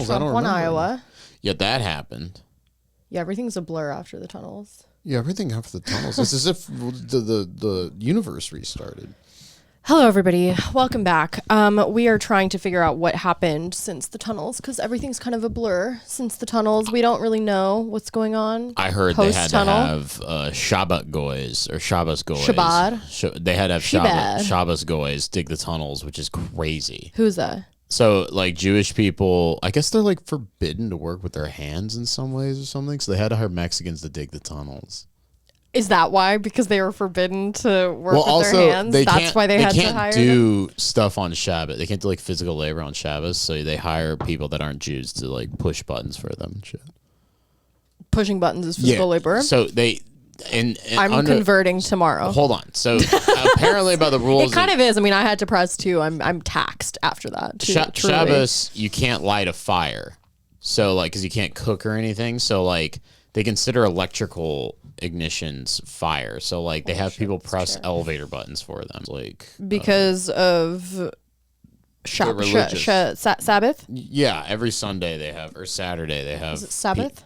tunnels? I don't Trump won remember. Iowa. Yeah, that happened. Yeah, everything's a blur after the tunnels. Yeah, everything after the tunnels. It's as if the universe restarted. Hello, everybody. Welcome back. We are trying to figure out what happened since the tunnels because everything's kind of a blur since the tunnels. We don't really know what's going on. I heard they had to have Shabbat goys or Shabbos goys. Shabbat. They had to have Shabbos goys dig the tunnels, which is crazy. Who's that? So, like, Jewish people, I guess they're, like, forbidden to work with their hands in some ways or something. So they had to hire Mexicans to dig the tunnels. Is that why? Because they were forbidden to work with their hands? That's why they had to hire them? They can't do stuff on Shabbat. They can't do, like, physical labor on Shabbos. So they hire people that aren't Jews to, like, push buttons for them and shit. Pushing buttons is physical labor? So they... And I'm converting tomorrow. Hold on. So apparently by the rules... It kind of is. I mean, I had to press too. I'm taxed after that. Shabbos, you can't light a fire. So, like, because you can't cook or anything. So, like, they consider electrical ignitions fire. So, like, they have people press elevator buttons for them. Like because of Sabbath? Yeah, every Sunday they have, or Saturday they have. Is it Sabbath?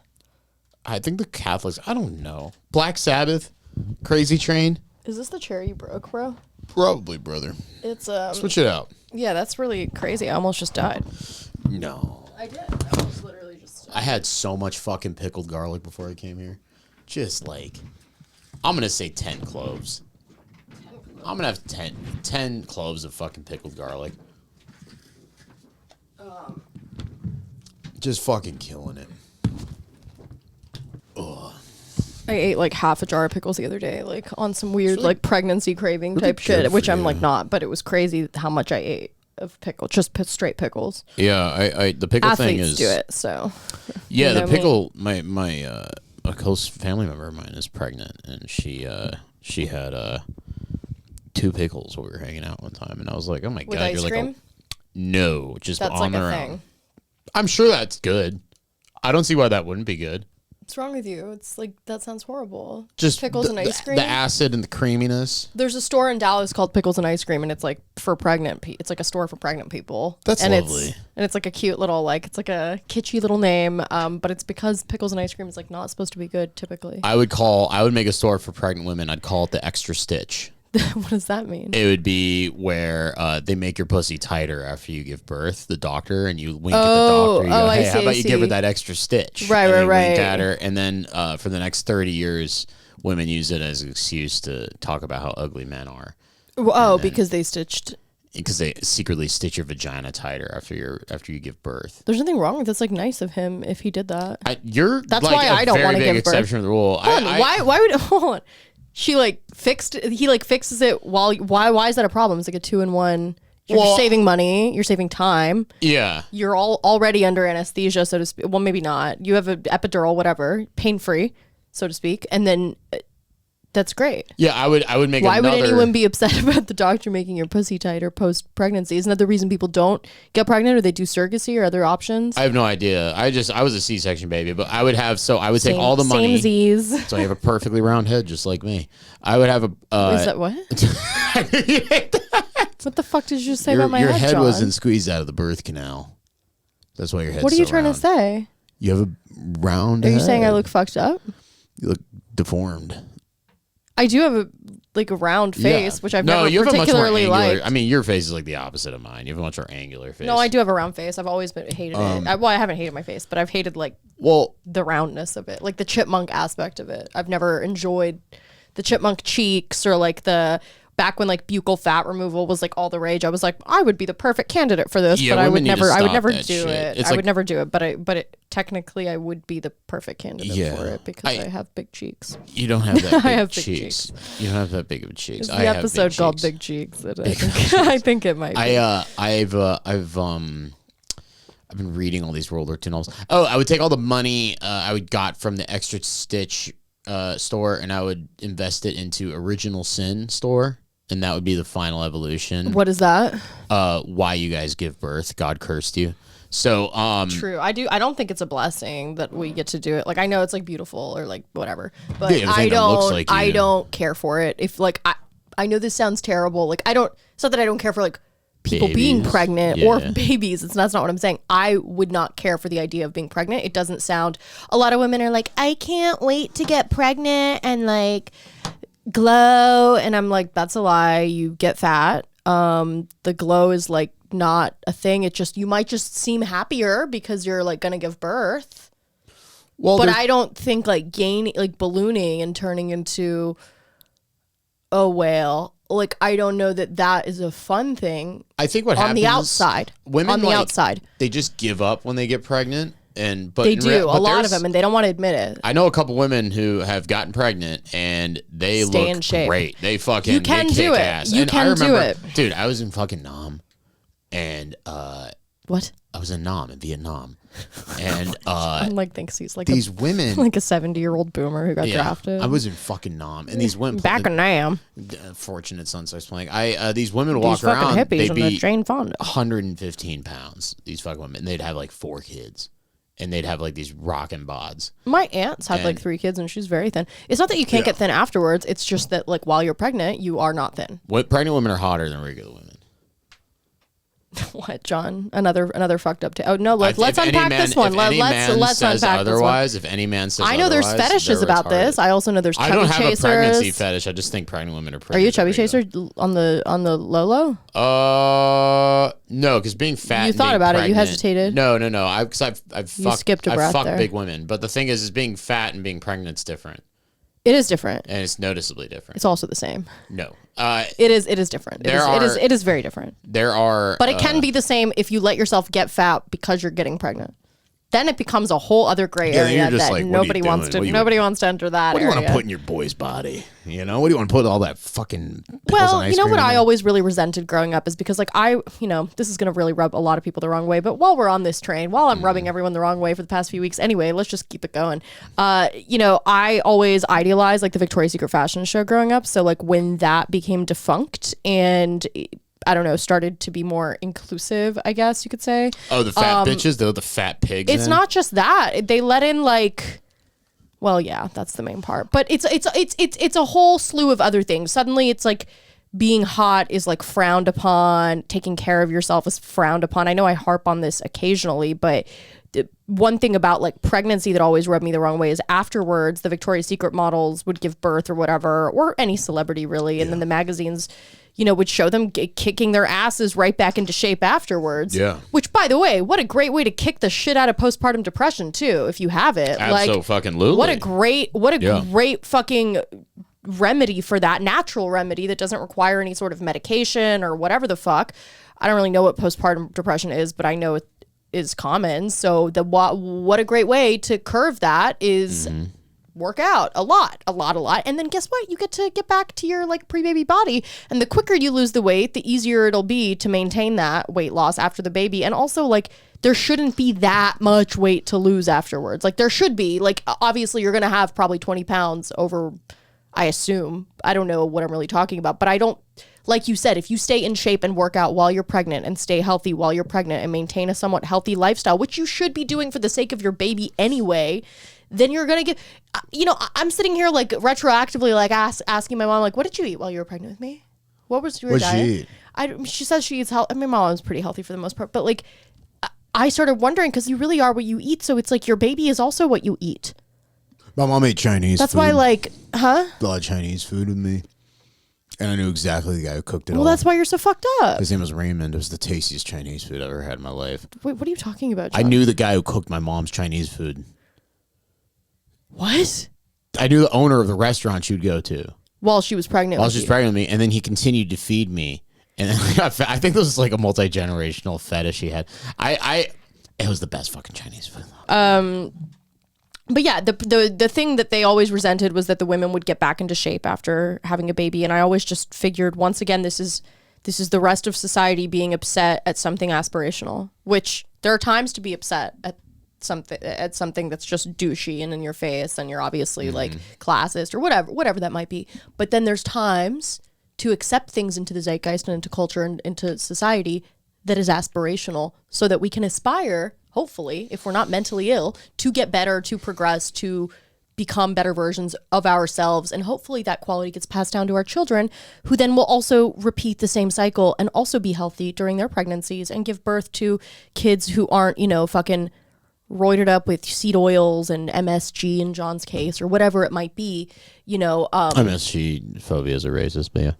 I think the Catholics, I don't know. Black Sabbath, Crazy Train. Is this the chair you broke, bro? Probably, brother. It's switch it out. Yeah, that's really crazy. I almost just died. No. I did. I almost literally just died. I had so much fucking pickled garlic before I came here. Just like, I'm going to say 10 cloves. I'm going to have 10 cloves of fucking pickled garlic. Just fucking killing it. Ugh. I ate like half a jar of pickles the other day, like on some weird like pregnancy craving type shit, which I'm like not, but it was crazy how much I ate of pickle, just straight pickles. Yeah, I the pickle Athletes thing is do it, so yeah, the pickle. My a close family member of mine is pregnant, and she had 2 pickles while we were hanging out one time, and I was like, oh my With god, ice you're cream? like no, just that's on like their a own. thing. I'm sure that's good. I don't see why that wouldn't be good. What's wrong with you? It's like, that sounds horrible. Just pickles and ice cream. The acid and the creaminess. There's a store in Dallas called Pickles and Ice Cream, and it's like for pregnant. It's like a store for pregnant people. That's lovely. It's like a cute little it's like a kitschy little name. But it's because pickles and ice cream is like not supposed to be good typically. I would make a store for pregnant women. I'd call it the Extra Stitch. What does that mean? It would be where they make your pussy tighter after you give birth, the doctor, and you wink at the doctor. You go, hey, how about you give her that extra stitch? Right. Wink at her, and then for the next 30 years, women use it as an excuse to talk about how ugly men are. Because they stitched. Because they secretly stitch your vagina tighter after you give birth. There's nothing wrong with it. It's like nice of him if he did that. That's like why I don't want to give birth. Exception to the rule. Why would hold on? He fixes it why is that a problem? It's like a 2-in-1. You're saving money, you're saving time. Yeah. You're already under anesthesia, so to speak. Well, maybe not. You have an epidural, whatever, pain-free, so to speak. And then that's great. Yeah, I would make Why would anyone be upset about the doctor making your pussy tighter post-pregnancy? Isn't that the reason people don't get pregnant, or they do surrogacy or other options? I have no idea. I was a C-section baby, but I would take all the money. Samesies. So I have a perfectly round head just like me. I would have a is that what? What the fuck did you just say about my head, Your head John? wasn't squeezed out of the birth canal. That's why your head's What are you so trying round. to say? You have a round head. Are you saying I look fucked up? You look deformed. I do have a round face, which I've never you have particularly a much more angular, liked. I mean, your face is like the opposite of mine. You have a much more angular face. No, I do have a round face. I've always hated it. I haven't hated my face, but I've hated the roundness of it, like the chipmunk aspect of it. I've never enjoyed the chipmunk cheeks or like the back when like buccal fat removal was like all the rage. I was like, I would be the perfect candidate for this, but I would never do it. I would never do it, but technically I would be the perfect candidate for it because I have big cheeks. You don't have that big I have cheeks. big cheeks. You don't have that big of cheeks. It's the episode called Big Cheeks. I think it might be. I've been reading all these World War II novels. Oh, I would take all the money I would got from the Extra Stitch store, and I would invest it into Original Sin store. And that would be the final evolution. What is that? Why you guys give birth. God cursed you. So, true. I don't think it's a blessing that we get to do it. Like, I know it's like beautiful or like whatever, but I don't care for it. If like, I know this sounds terrible. Like, it's not that I don't care for like people being pregnant or babies. That's not what I'm saying. I would not care for the idea of being pregnant. It doesn't sound, a lot of women are like, I can't wait to get pregnant and like glow. And I'm like, that's a lie. You get fat. The glow is like not a thing. It just, you might just seem happier because you're like going to give birth. Well, but I don't think like ballooning and turning into a whale, like, I don't know that is a fun thing. I think what happens on the outside, women on the outside, they just give up when they get pregnant, but they do a lot of them, and they don't want to admit it. I know a couple women who have gotten pregnant and they look in shape. Great. They fucking you can do it. Ass. You can do it, dude. I was in fucking Nam, and what? I was in Nam in Vietnam. And I'm like, thinks he's like these women, like a 70-year-old boomer who got drafted. I was in fucking Nam, and these women back in Nam. Fortunate Son starts playing. These women walk around. They'd be Jane Fonda. 115 pounds. These fucking women. And they'd have like 4 kids, and they'd have like these rockin' bods. My aunt's had like 3 kids, and she's very thin. It's not that you can't get thin afterwards. It's just that like while you're pregnant, you are not thin. Pregnant women are hotter than regular women. What, John? Another fucked up. Oh no! Let's unpack this one. Let's unpack otherwise. This one. If any man says I know there's fetishes about this. I also know there's chubby chasers. I don't have a pregnancy fetish. I just think pregnant women are pretty. Are you a chubby chaser on the low? No, because being fat. You thought about it. You hesitated. No. I've fucked big women. But the thing is being fat and being pregnant's different. It is different, and it's noticeably different. It's also the same. No, it is different. It is very different. But it can be the same if you let yourself get fat because you're getting pregnant. Then it becomes a whole other gray area that like, nobody wants to enter that. What do you area. want to put in your boy's body? You know, what do you want to put all that fucking? Well, you know what I always really resented growing up is because like this is gonna really rub a lot of people the wrong way. But while we're on this train, while I'm rubbing everyone the wrong way for the past few weeks, anyway, let's just keep it going. I always idealized like the Victoria's Secret fashion show growing up. So like when that became defunct and I don't know, started to be more inclusive, I guess you could say. Oh, the fat bitches, though, the fat pigs. It's not just that. They let in like, well, yeah, that's the main part. But it's a whole slew of other things. Suddenly it's like being hot is like frowned upon, taking care of yourself is frowned upon. I know I harp on this occasionally, but one thing about like pregnancy that always rubbed me the wrong way is afterwards the Victoria's Secret models would give birth or whatever, or any celebrity really, and then the magazines would show them kicking their asses right back into shape afterwards. Yeah. Which, by the way, what a great way to kick the shit out of postpartum depression too, if you have it. Absolutely. What a great fucking remedy for that, natural remedy that doesn't require any sort of medication or whatever the fuck. I don't really know what postpartum depression is, but I know it is common. So what a great way to curve that is work out a lot. And then guess what? You get to get back to your like pre-baby body. And the quicker you lose the weight, the easier it'll be to maintain that weight loss after the baby. And also like there shouldn't be that much weight to lose afterwards. Like there should be, like obviously you're going to have probably 20 pounds over, I assume. I don't know what I'm really talking about, but I don't, like you said, if you stay in shape and work out while you're pregnant and stay healthy while you're pregnant and maintain a somewhat healthy lifestyle, which you should be doing for the sake of your baby anyway, then you're going to get, I'm sitting here like retroactively like asking my mom, like, what did you eat while you were pregnant with me? What was your diet? She says she eats healthy. I mean, my mom's pretty healthy for the most part, but like I started wondering because you really are what you eat. So it's like your baby is also what you eat. My mom ate Chinese food. That's why like, A lot of Chinese food with me. And I knew exactly the guy who cooked it all. Well, that's why you're so fucked up. His name was Raymond. It was the tastiest Chinese food I ever had in my life. Wait, what are you talking about, John? I knew the guy who cooked my mom's Chinese food. What? I knew the owner of the restaurant she would go to. While she was pregnant with me. And then he continued to feed me. And I think this was like a multi-generational fetish he had. It was the best fucking Chinese food. But yeah, the thing that they always resented was that the women would get back into shape after having a baby. And I always just figured, once again, this is the rest of society being upset at something aspirational, which there are times to be upset at something that's just douchey and in your face and you're obviously like classist or whatever that might be. But then there's times to accept things into the zeitgeist and into culture and into society that is aspirational so that we can aspire, hopefully, if we're not mentally ill, to get better, to progress, to become better versions of ourselves. And hopefully that quality gets passed down to our children, who then will also repeat the same cycle and also be healthy during their pregnancies and give birth to kids who aren't, fucking roided up with seed oils and MSG in John's case, or whatever it might be, MSG phobia is a racist, but yeah.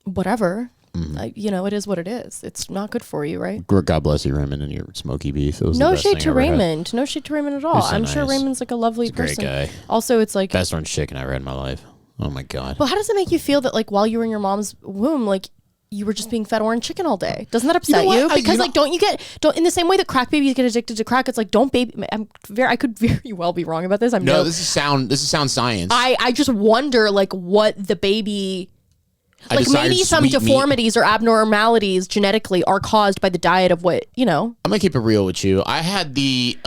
Whatever. It is what it is. It's not good for you, right? God bless you, Raymond, and your smoky beef. It was no the best shade thing to I ever had. Raymond. No shade to Raymond at all. So I'm sure nice. Raymond's like a lovely person. Great guy. Also, it's like Best orange chicken I ever had in my life. Oh my God. Well, how does it make you feel that like while you were in your mom's womb, like you were just being fed orange chicken all day? Doesn't that upset you? Because don't in the same way that crack babies get addicted to crack, it's like I could very well be wrong about this. This is sound science. I just wonder like what the baby. Like maybe some deformities or abnormalities genetically are caused by the diet of what, I'm going to keep it real with you. I had the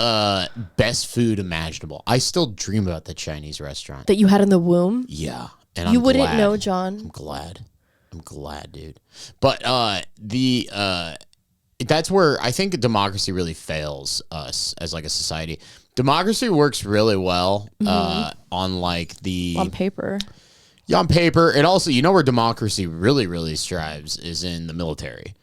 best food imaginable. I still dream about the Chinese restaurant. That you had in the womb? Yeah. And you wouldn't know, John. I'm glad, dude. But that's where I think democracy really fails us as like a society. Democracy works really well on paper. Yeah, on paper. And also, where democracy really, really strives is in the military.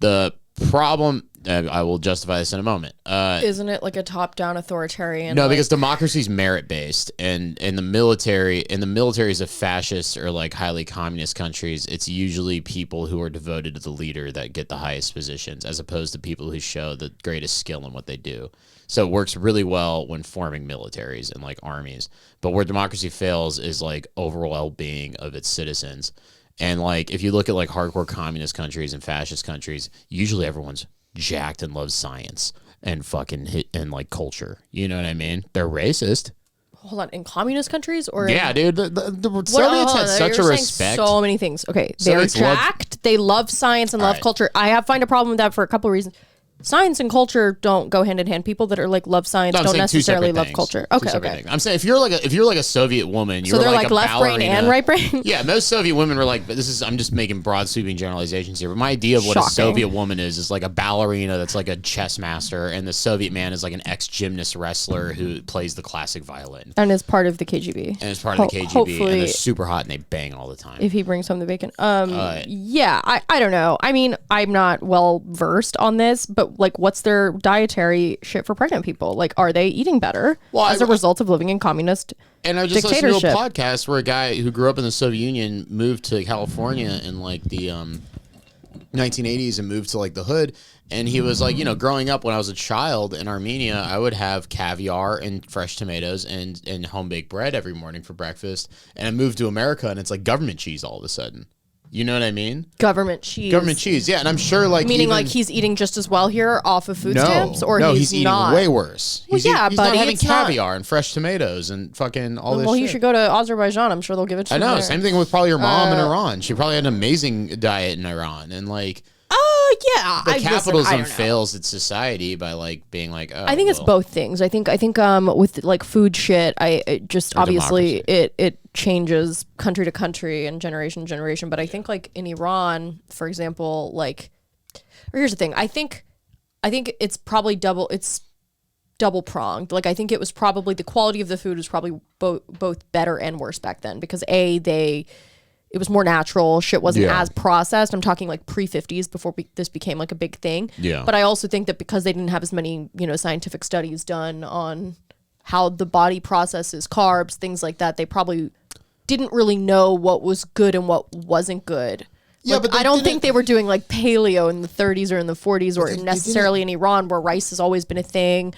The problem, I will justify this in a moment. Isn't it like a top-down authoritarian? No, because democracy is merit-based, and in the military is a fascist or like highly communist countries, it's usually people who are devoted to the leader that get the highest positions, as opposed to people who show the greatest skill in what they do. So it works really well when forming militaries and like armies. But where democracy fails is like overall well-being of its citizens. And like if you look at like hardcore communist countries and fascist countries, usually everyone's jacked and loves science and fucking and like culture. You know what I mean? They're racist. Hold on, in communist countries or dude, the Soviets had such a respect. So many things. Okay, they're jacked. They love science and love culture. I find a problem with that for a couple of reasons. Science and culture don't go hand in hand. People that are like love science don't necessarily love culture. Okay. I'm saying if you're like a Soviet woman, you're so they're like a left brain and right brain. Yeah, most Soviet women were like. But I'm just making broad sweeping generalizations here. But my idea of what a Soviet woman is like a ballerina that's like a chess master, and the Soviet man is like an ex gymnast wrestler who plays the classic violin and is part of the KGB. And is part of the KGB, and they're super hot and they bang all the time. If he brings home the bacon, yeah, I don't know. I mean, I'm not well versed on this, but like, what's their dietary shit for pregnant people? Like, are they eating better as a result of living in communist and I just listened to a podcast where a guy who grew up in the Soviet Union moved to California in like the 1980s and moved to like the hood, and he was like, growing up when I was a child in Armenia, I would have caviar and fresh tomatoes and home baked bread every morning for breakfast, and I moved to America and it's like government cheese all of a sudden. You know what I mean? Government cheese. Government cheese, yeah. And I'm sure like meaning like he's eating just as well here off of food stamps, or he's eating way worse. Well, he's buddy, not having caviar and fresh tomatoes and fucking all this shit. Well, he should go to Azerbaijan. I'm sure they'll give it to him. I know. There. Same thing with probably your mom in Iran. She probably had an amazing diet in Iran. And like... yeah. The capitalism fails its society by like being like, I think it's both things. I think with like food shit, it just obviously it changes country to country and generation to generation. But I think like in Iran, for example, like, or here's the thing. I think it's probably double pronged. Like I think it was probably the quality of the food was probably both better and worse back then because it was more natural. Shit wasn't as processed. I'm talking like pre-50s before this became like a big thing. Yeah. But I also think that because they didn't have as many, scientific studies done on how the body processes carbs, things like that, they probably didn't really know what was good and what wasn't good. Yeah, but I don't think they were doing like paleo in the 30s or in the 40s or necessarily in Iran where rice has always been a thing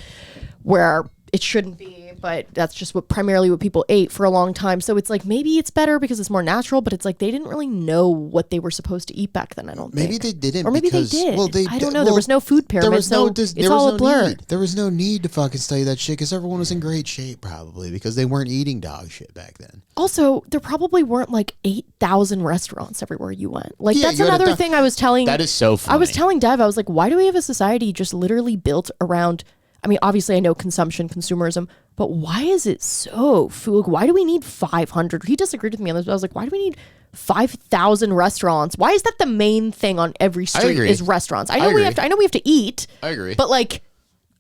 where it shouldn't be. But that's just primarily what people ate for a long time. So it's like maybe it's better because it's more natural, but it's like they didn't really know what they were supposed to eat back then. I don't think. Maybe they didn't. Or maybe they did. Well, I don't know. There was no food pyramid, so it's all a blur. There was no need to fucking study that shit because everyone was in great shape probably because they weren't eating dog shit back then. Also, there probably weren't like 8,000 restaurants everywhere you went. Like that's another thing I was telling. That is so funny. I was telling Dev, I was like, why do we have a society just literally built around... I mean, obviously I know consumerism, but why is it so food? Why do we need 500? He disagreed with me on this, but I was like, why do we need 5,000 restaurants? Why is that the main thing on every street is restaurants? I know we have to eat. I agree. But like,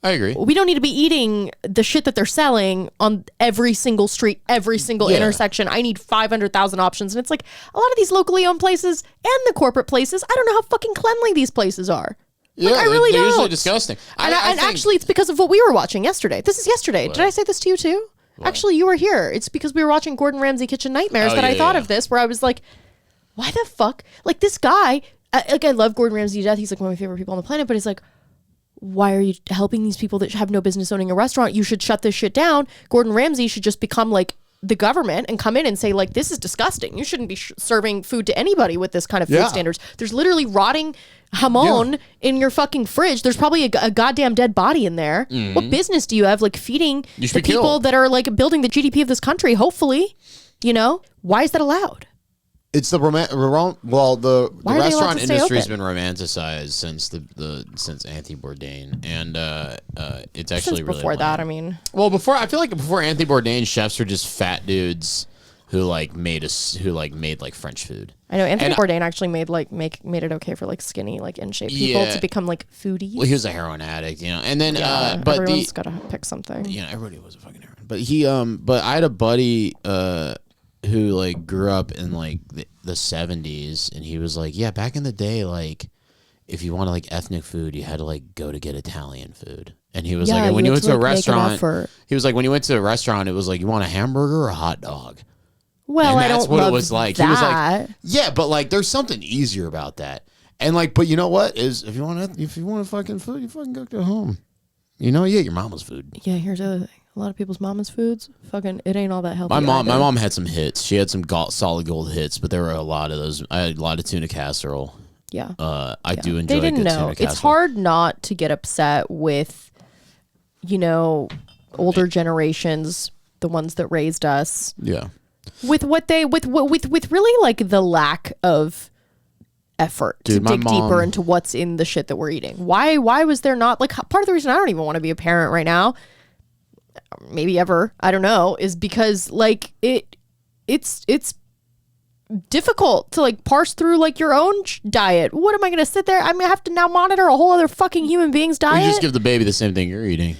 I agree. We don't need to be eating the shit that they're selling on every single street, every single intersection. I need 500,000 options. And it's like a lot of these locally owned places and the corporate places, I don't know how fucking cleanly these places are. Like, yeah, I really they're don't. usually disgusting. And actually, it's because of what we were watching yesterday. This is yesterday. What? Did I say this to you too? What? Actually, you were here. It's because we were watching Gordon Ramsay Kitchen Nightmares that I thought of this, where I was like, why the fuck? Like, this guy, I love Gordon Ramsay to death. He's like one of my favorite people on the planet, but he's like, why are you helping these people that have no business owning a restaurant? You should shut this shit down. Gordon Ramsay should just become like the government and come in and say, like, this is disgusting. You shouldn't be serving food to anybody with this kind of food standards. There's literally rotting jamon in your fucking fridge. There's probably a goddamn dead body in there. Mm-hmm. What business do you have, like, feeding the people that are, like, building the GDP of this country, hopefully? You know? Why is that allowed? It's the the restaurant industry has been romanticized since Anthony Bourdain, and it's actually since before really that. I mean, well, I feel like before Anthony Bourdain, chefs were just fat dudes who made French food. I know Anthony Bourdain actually made it okay for like skinny, like in shape people to become like foodies. Well, he was a heroin addict, you know, and then but everyone's gotta pick something. You know, everybody was a fucking heroin, but I had a buddy who like grew up in like the 70s, and he was like, yeah, back in the day, like if you wanted like ethnic food, you had to like go to get Italian food. And he was like, when you went to a restaurant, he was like, when you went to a restaurant, it was like, you want a hamburger or a hot dog? Well, I don't love it was like. That. He was like, yeah, but like there's something easier about that. And like, but you know what is if you want fucking food, you fucking go to home. You know, you eat your mama's food. Yeah, here's the other thing. A lot of people's mama's foods, fucking, it ain't all that healthy. My mom had some hits. She had some solid gold hits, but there were a lot of those. I had a lot of tuna casserole. Yeah. I do enjoy tuna casserole. It's hard not to get upset with, you know, older generations, the ones that raised us. Yeah. With what they, with really like the lack of effort to dig deeper into what's in the shit that we're eating. Why was there not, like, part of the reason I don't even want to be a parent right now, maybe ever, I don't know, is because like it's difficult to like parse through like your own diet. What am I going to sit there? I'm going to have to now monitor a whole other fucking human being's diet. You just give the baby the same thing you're eating.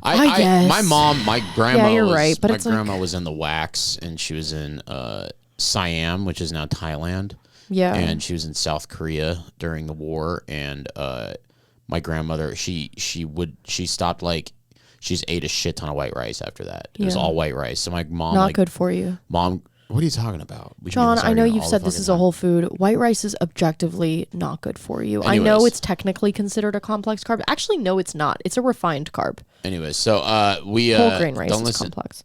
I guess. My grandma, you're right, but my grandma was in the wax, and she was in Siam, which is now Thailand. Yeah. And she was in South Korea during the war, and my grandmother, she stopped like, she's ate a shit ton of white rice after that. It was all white rice. So my mom, not good for you. Mom, what are you talking about? John, I know you've said this is a whole food. White rice is objectively not good for you. Anyways. I know it's technically considered a complex carb. Actually, no, it's not. It's a refined carb. Anyways, so we whole grain rice is complex.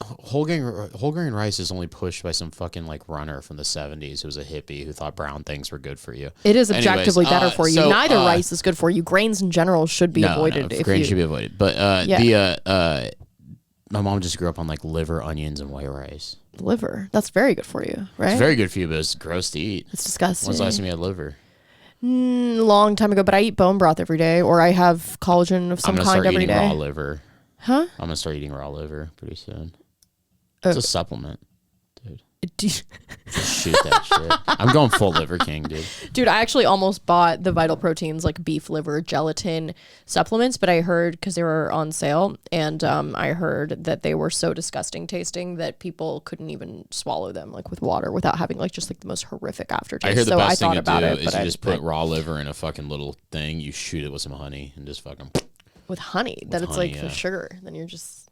Whole grain rice is only pushed by some fucking like runner from the 70s who was a hippie who thought brown things were good for you. It is objectively better for you. Neither rice is good for you. Grains in general should be avoided. Grains should be avoided. But my mom just grew up on like liver, onions, and white rice. Liver? That's very good for you, right? It's very good for you, but it's gross to eat. It's disgusting. When's the last time you had liver? Long time ago, but I eat bone broth every day, or I have collagen of some kind every day. I'm gonna start eating raw liver. Huh? I'm gonna start eating raw liver pretty soon. It's a supplement, dude. Just shoot that shit. I'm going full Liver King, dude. Dude, I actually almost bought the Vital Proteins, like beef liver gelatin supplements, but I heard, because they were on sale, and I heard that they were so disgusting tasting that people couldn't even swallow them like with water without having like just like the most horrific aftertaste. I hear the best thing to do is you just put raw liver in a fucking little thing, you shoot it with some honey, and just fucking... With honey? That it's like the sugar. Then you're just...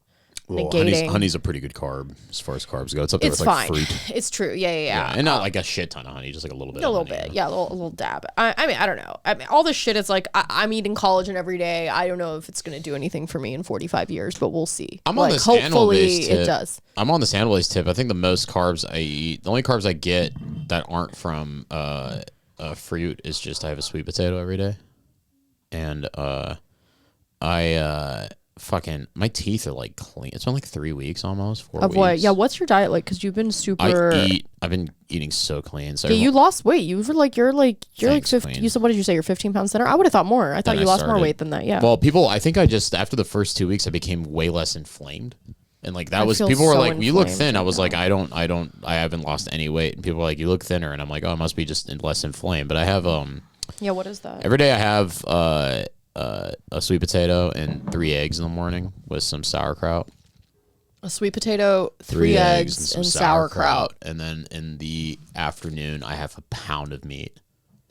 Well, honey's a pretty good carb as far as carbs go. It's up there with like fruit. It's true. Yeah. And not like a shit ton of honey, just like a little bit. A little bit. Yeah, a little dab. I mean, I don't know. I mean, all this shit is like, I'm eating collagen every day. I don't know if it's going to do anything for me in 45 years, but we'll see. I'm on this hopefully it does. I'm on this animal-based tip. I think the most carbs I eat, the only carbs I get that aren't from fruit is just I have a sweet potato every day. And fucking my teeth are like clean. It's been like 3 weeks almost, 4 weeks. What? Yeah, what's your diet like? Because you've been super... I've been eating so clean. So you lost weight. You're like 50. You said, what did you say? You're 15 pounds thinner? I would have thought more. I thought you lost more weight than that. Yeah. Well, I think I just, after the first 2 weeks, I became way less inflamed. And like that was, people were like, you look thin. I was like, I haven't lost any weight. And people were like, you look thinner. And I'm like, oh, it must be just less inflamed. But I have, yeah, what is that? Every day I have, a sweet potato and 3 eggs in the morning with some sauerkraut. A sweet potato, 3 eggs, and sauerkraut. And then in the afternoon, I have a pound of meat.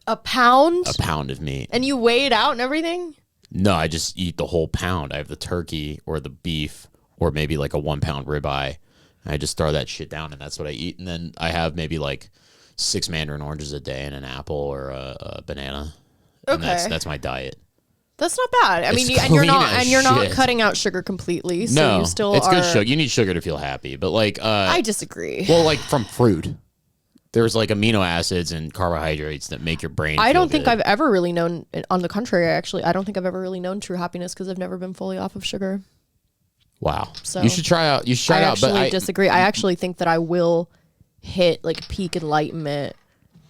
A pound? A pound of meat. And you weigh it out and everything? No, I just eat the whole pound. I have the turkey or the beef or maybe like a 1 pound ribeye. I just throw that shit down and that's what I eat. And then I have maybe like 6 mandarin oranges a day and an apple or a banana. And that's my diet. That's not bad. I mean, you're not cutting out sugar completely. So no, you still it's good sugar. You need sugar to feel happy, but like I disagree. Well, like from fruit, there's like amino acids and carbohydrates that make your brain. I don't think I've ever really known. On the contrary, I don't think I've ever really known true happiness because I've never been fully off of sugar. Wow. So you should try out. You should try it out. But I disagree. I actually think that I will hit like peak enlightenment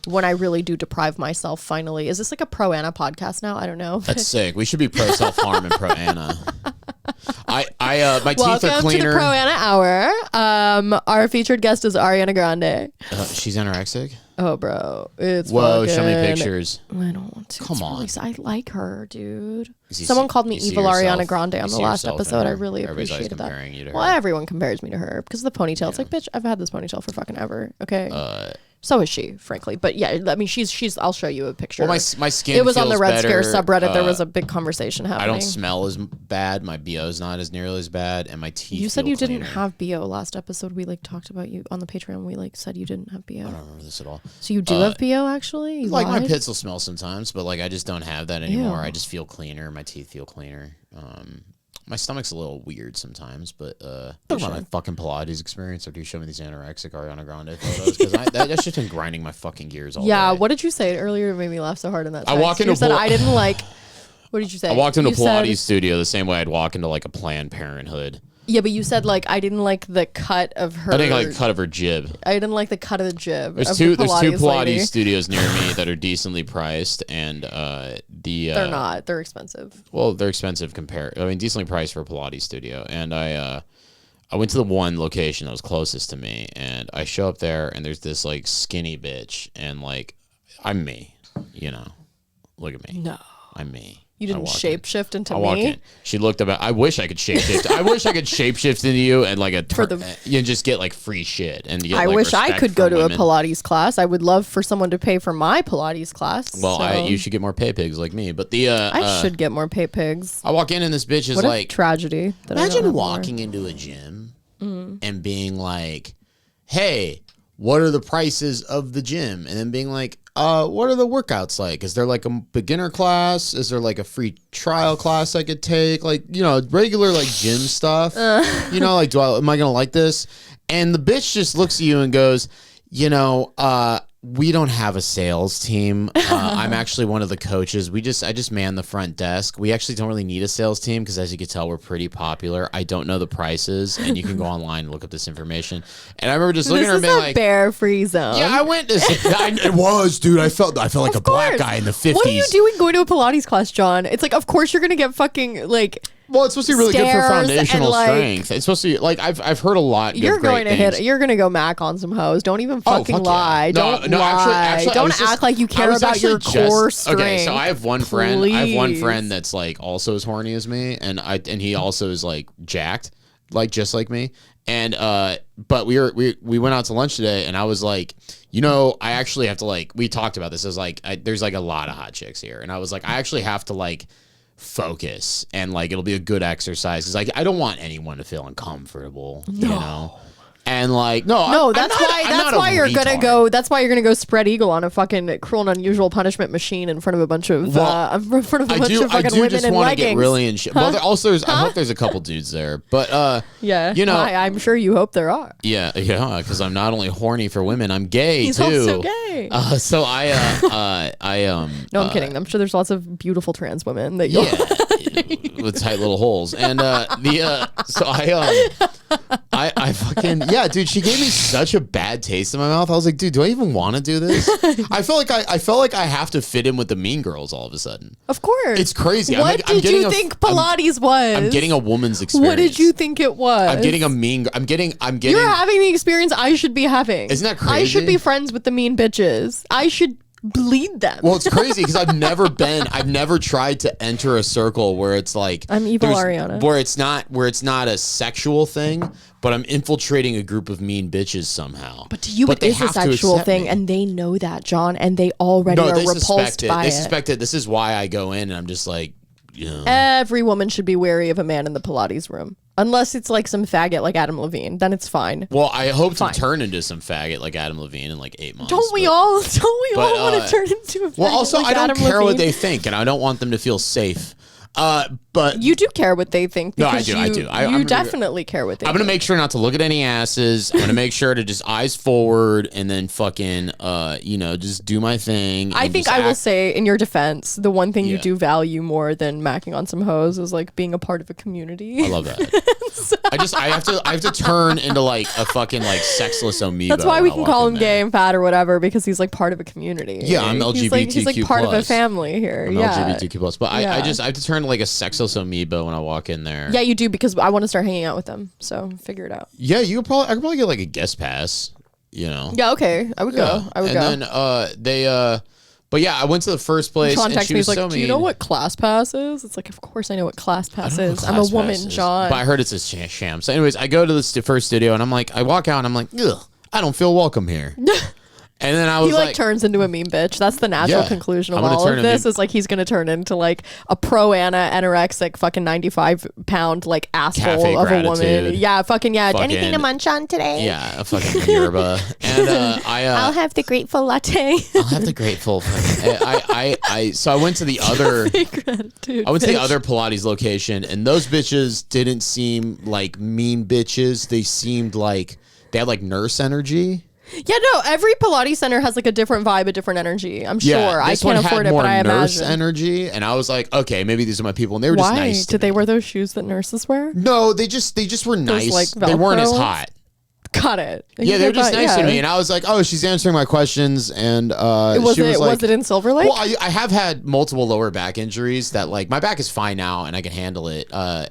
when I really do deprive myself finally. Is this like a pro-Anna podcast now? I don't know. That's sick. We should be pro-self-harm and pro-Anna. My teeth are cleaner. Welcome to the pro-Anna Hour. Our featured guest is Ariana Grande. She's anorexic? Oh, bro. It's Whoa, show me pictures. I don't want to. Come on. I like her, dude. Someone called me evil Ariana Grande on the last episode. I really appreciated that. You to her. Well, everyone compares me to her because of the ponytail. Yeah. It's like, bitch, I've had this ponytail for fucking ever. Okay. So is she, frankly. But yeah, I mean, she's. I'll show you a picture. Well, my skin. It was on the Red better. Scare subreddit. There was a big conversation happening. I don't smell as bad. My BO's not as nearly as bad, and my teeth. You said you cleaner. didn't have BO last episode. We like talked about you on the Patreon. We like said you didn't have BO. I don't remember this at all. So you do have BO actually? You like lied? my pits will smell sometimes, but like I just don't have that anymore. Ew. I just feel cleaner. My teeth feel cleaner. My stomach's a little weird sometimes, but talk about my fucking Pilates experience after you show me these anorexic Ariana Grande photos because that's just been grinding my fucking gears all day. Yeah, what did you say earlier? It made me laugh so hard in that. I walk into you said I didn't like. What did you say? I walked into a Pilates studio the same way I'd walk into like a Planned Parenthood. Yeah, but you said like I didn't like the cut of her. I didn't like the cut of her jib. I didn't like the cut of the jib. There's two Pilates studios near me that are decently priced, and they're not. They're expensive. Well, they're expensive compared. I mean, decently priced for a Pilates studio, and I went to the one location that was closest to me, and I show up there, and there's this like skinny bitch, and like I'm me, you know. Look at me. No, I'm me. You didn't shapeshift into me? I walk in. She looked up. I wish I could shapeshift. I wish I could shapeshift into you and like you just get like free shit. And get, I like, wish I could go to women. A Pilates class. I would love for someone to pay for my Pilates class. Well, you should get more pay pigs like me. But I should get more pay pigs. I walk in and this bitch is what like a tragedy. Imagine walking into a gym and being like, "Hey, what are the prices of the gym?" And then being like, what are the workouts like? Is there like a beginner class? Is there like a free trial class I could take? Like, you know, regular like gym stuff. You know, like, am I going to like this? And the bitch just looks at you and goes, you know, we don't have a sales team. I'm actually one of the coaches. I just man the front desk. We actually don't really need a sales team because, as you can tell, we're pretty popular. I don't know the prices, and you can go online and look up this information. And I remember just looking at her and being like, bear free zone. Yeah, I went. It was, dude. I felt like a black guy in the 50s. What are you doing going to a Pilates class, John? It's like, of course you're gonna get fucking like. Well, it's supposed to be really good for foundational strength. It's supposed to be like I've heard a lot. You're going to hit. You're going to go mac on some hoes. Don't even fucking lie. Yeah. Don't lie. Actually, don't act like you care about your core strength. Okay, so I have one friend. Please. I have one friend that's like also as horny as me, and he also is like jacked, like just like me. And but we went out to lunch today, and I was like, you know, I actually have to like. We talked about this. I was like, there's like a lot of hot chicks here, and I was like, I actually have to like. Focus and like it'll be a good exercise because like I don't want anyone to feel uncomfortable, you know. And like that's why you're gonna go. That's why you're gonna go spread eagle on a fucking cruel and unusual punishment machine in front of a bunch of fucking women in leggings. Get really in shit. Well, I hope there's a couple dudes there, but yeah, you know, I'm sure you hope there are. Yeah, because I'm not only horny for women, I'm gay He's too. Also gay. So I No, I'm kidding. I'm sure there's lots of beautiful trans women that you with tight little holes, and so I fucking. Yeah, dude, she gave me such a bad taste in my mouth. I was like, dude, do I even want to do this? I felt like I have to fit in with the mean girls all of a sudden. Of course. It's crazy. What did you think Pilates was? I'm getting a woman's experience. What did you think it was? I'm getting. You're having the experience I should be having. Isn't that crazy? I should be friends with the mean bitches. I should bleed them. Well, it's crazy because I've never tried to enter a circle where it's like I'm evil Ariana. where it's not a sexual thing, but I'm infiltrating a group of mean bitches somehow. But to you, it is a sexual thing, and they know that, John, and they already are repulsed by it. They suspect it. This is why I go in, and I'm just like, you know. Every woman should be wary of a man in the Pilates room. Unless it's like some faggot like Adam Levine, then it's fine. Well, I hope to turn into some faggot like Adam Levine in like 8 months. Don't we all want to turn into a faggot? Well, also, like I don't Adam care Levine? what they think, and I don't want them to feel safe. But you do care what they think. No, I Because do. You definitely care what they think. I'm going to make sure not to look at any asses. I'm going to make sure to just eyes forward and then fucking, just do my thing. I think I will say, in your defense, the one thing you do value more than macking on some hoes is like being a part of a community. I love that. I have to turn into like a fucking like sexless amoeba. That's why we can call him gay and fat or whatever, because he's like part of a community. Yeah, I'm LGBTQ+. He's like part of a family here. I'm LGBTQ+. But I have to turn like a sexless amoeba when I walk in there. Yeah, you do, because I want to start hanging out with them. So figure it out. Yeah, I could probably get like a guest pass. You know. Yeah. Okay. I would go. And then but yeah, I went to the first place. Sean and texted she me. was He's like, so "Do you know what Class Pass is?" It's like, of course I know what Class Pass is. I'm a woman, John. But I heard it's a sham. So, anyways, I go to the first studio and I walk out and I'm like, ugh, I don't feel welcome here. And then I was he turns into a mean bitch. That's the natural conclusion of all of this. Is like he's gonna turn into like a pro-Anna anorexic fucking 95-pound like asshole of a woman. Yeah, fucking anything to munch on today? Yeah, a fucking yerba. And I'll have the grateful latte. I'll have the grateful. So I went to the other. I went to the other Pilates location, and those bitches didn't seem like mean bitches. They seemed like they had like nurse energy. Yeah, no, every Pilates center has like a different vibe, a different energy. I'm sure. I can't afford it, but I nurse imagine. energy, and I was like, okay, maybe these are my people, and they were just nice. Did they wear those shoes that nurses wear? No, they just were nice. Like, they weren't as hot. Got it. Yeah, they were just nice to me, and I was like, "Oh, she's answering my questions." And was it in Silver Lake? Well, I have had multiple lower back injuries that like my back is fine now, and I can handle it. No,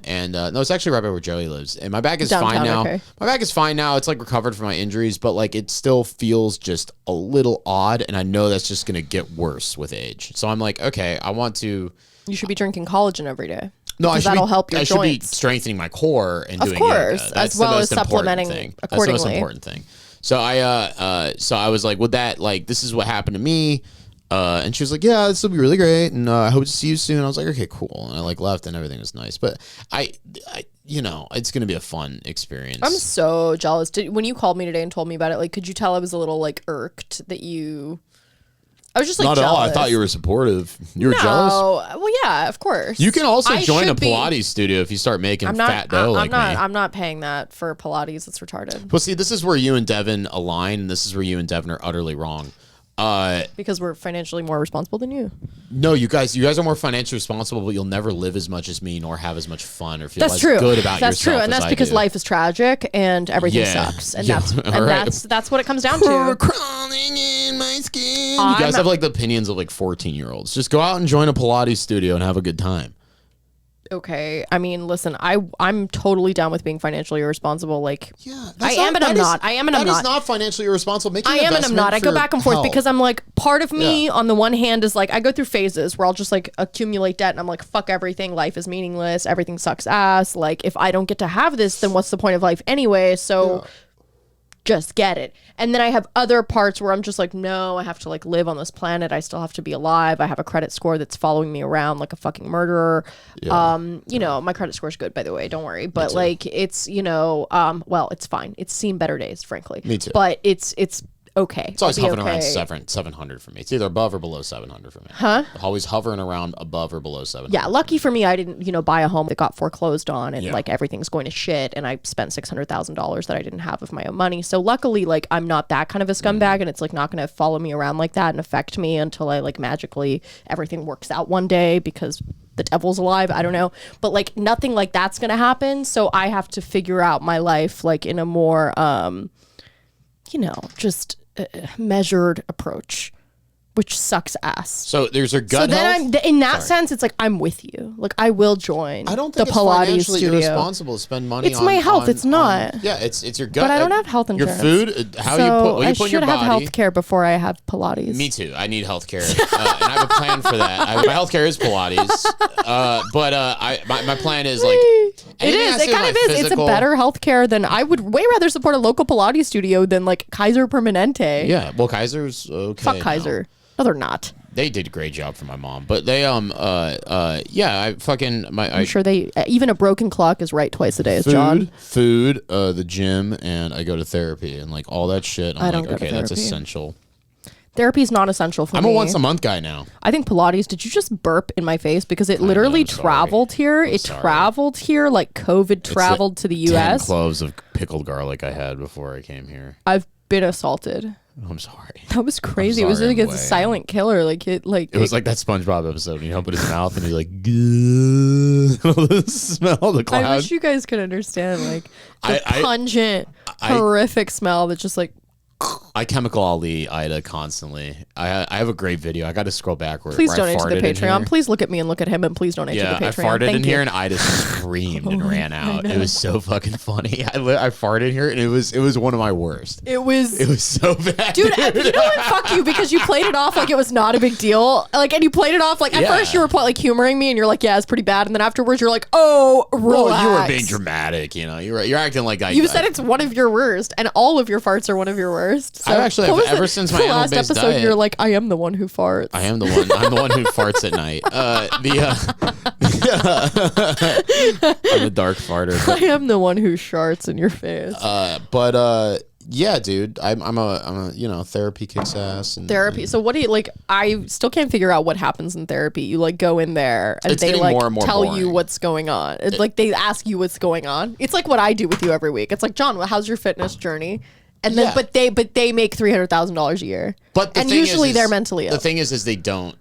it's actually right by where Joey lives, and my back is fine now. Okay. My back is fine now. It's like recovered from my injuries, but like it still feels just a little odd, and I know that's just gonna get worse with age. So I'm like, okay, I want to. You should be drinking collagen every day. No, that'll help your joints. I should be strengthening my core and doing yoga. That's as well as supplementing accordingly. That's the most important thing. So I was like, with that, like, this is what happened to me. And she was like, yeah, this will be really great, and I hope to see you soon. I was like, okay, cool. And I like left, and everything was nice. But I it's gonna be a fun experience. I'm so jealous. When you called me today and told me about it, like, could you tell I was a little like irked that you? I was just like, not jealous. at all. I thought you were supportive. You were jealous. Well, yeah, of course. You can also join a Pilates studio if you start making fat dough like me. I'm not paying that for Pilates. It's retarded. Well, see, this is where you and Devin align, and this is where you and Devin are utterly wrong. Because we're financially more responsible than you. No, you guys are more financially responsible, but you'll never live as much as me, nor have as much fun or feel as good about yourself. That's true, and that's because life is tragic and everything sucks, and that's what it comes down to. Crawling in my skin. You guys have like the opinions of like 14-year-olds. Just go out and join a Pilates studio and have a good time. Okay, I mean, listen, I'm totally down with being financially irresponsible. Like, yeah, I am and I'm not. That is not financially irresponsible. I am and I'm not. I go back and forth because I'm like, part of me on the one hand is like, I go through phases where I'll just like accumulate debt and I'm like, fuck everything. Life is meaningless. Everything sucks ass. Like, if I don't get to have this, then what's the point of life anyway? So just get it. And then I have other parts where I'm just like, no, I have to like live on this planet. I still have to be alive. I have a credit score that's following me around like a fucking murderer. My credit score is good, by the way, don't worry. But like, it's, well, it's fine. It's seen better days, frankly. Me too. But it's okay. It's always hovering around 700 for me. It's either above or below 700 for me. Huh? Always hovering around above or below 700. Yeah, lucky for me, I didn't, buy a home that got foreclosed on and like everything's going to shit, and I spent $600,000 that I didn't have of my own money. So luckily, like, I'm not that kind of a scumbag, and it's like not going to follow me around like that and affect me until I like magically everything works out one day because the devil's alive. I don't know, but like nothing like that's going to happen. So I have to figure out my life like in a more, just measured approach. which sucks ass. So there's her gut So then health? in that sense, it's like I'm with you. Like I will join. I don't think the it's Pilates financially studio. irresponsible to spend money. It's my health. It's not. Yeah, it's your gut. But I don't have health insurance. Your food, how so you put what I you put in your should have body. health care before I have Pilates. Me too. I need health care, and I have a plan for that. My health care is Pilates, but my plan is like It is. It kind of is. It's a better health care than I would way rather support a local Pilates studio than like Kaiser Permanente. Yeah, well, Kaiser's okay. Fuck Kaiser. No, they're not. They did a great job for my mom, but they I'm sure they even a broken clock is right twice a day. As John. Food, the gym, and I go to therapy and like all that shit. I'm like, okay, that's essential. Therapy is not essential for me. I'm a once a month guy now. I think Pilates. Did you just burp in my face because it literally traveled here? It traveled here like COVID traveled to the U.S. 10 cloves of pickled garlic I had before I came here. I've been assaulted. I'm sorry. That was crazy. It was like a silent killer. It was like that SpongeBob episode when you open his mouth and he's like, smell the cloud. I wish you guys could understand the pungent, horrific smell that just like. I chemical Ali Ida constantly. I have a great video. I got to scroll backward. Please donate to the Patreon. Please look at me and look at him, and please donate to the Patreon. I farted in here and Ida screamed and ran out. It was so fucking funny. I farted here and it was one of my worst. It was so bad, dude. You know what? Fuck you, because you played it off like it was not a big deal. And you played it off like at first you were humoring me and you're like, yeah, it's pretty bad, and then afterwards you're like, oh, relax. Well, you were being dramatic. You're acting like you said it's one of your worst, and all of your farts are one of your worst. So I've actually ever since my last animal-based episode, diet, you're like, I am the one who farts. I am the one. I'm the one who farts at night. I'm a dark farter. I am the one who sharts in your face. Yeah, dude, I'm a therapy kicks ass. Therapy. So what do you like? I still can't figure out what happens in therapy. You go in there and they more and more tell boring. you what's going on. It's like they ask you what's going on. It's like what I do with you every week. It's like, John, how's your fitness journey? And then, but they make $300,000 a year. But the and thing usually is, they're mentally ill. The thing is they don't.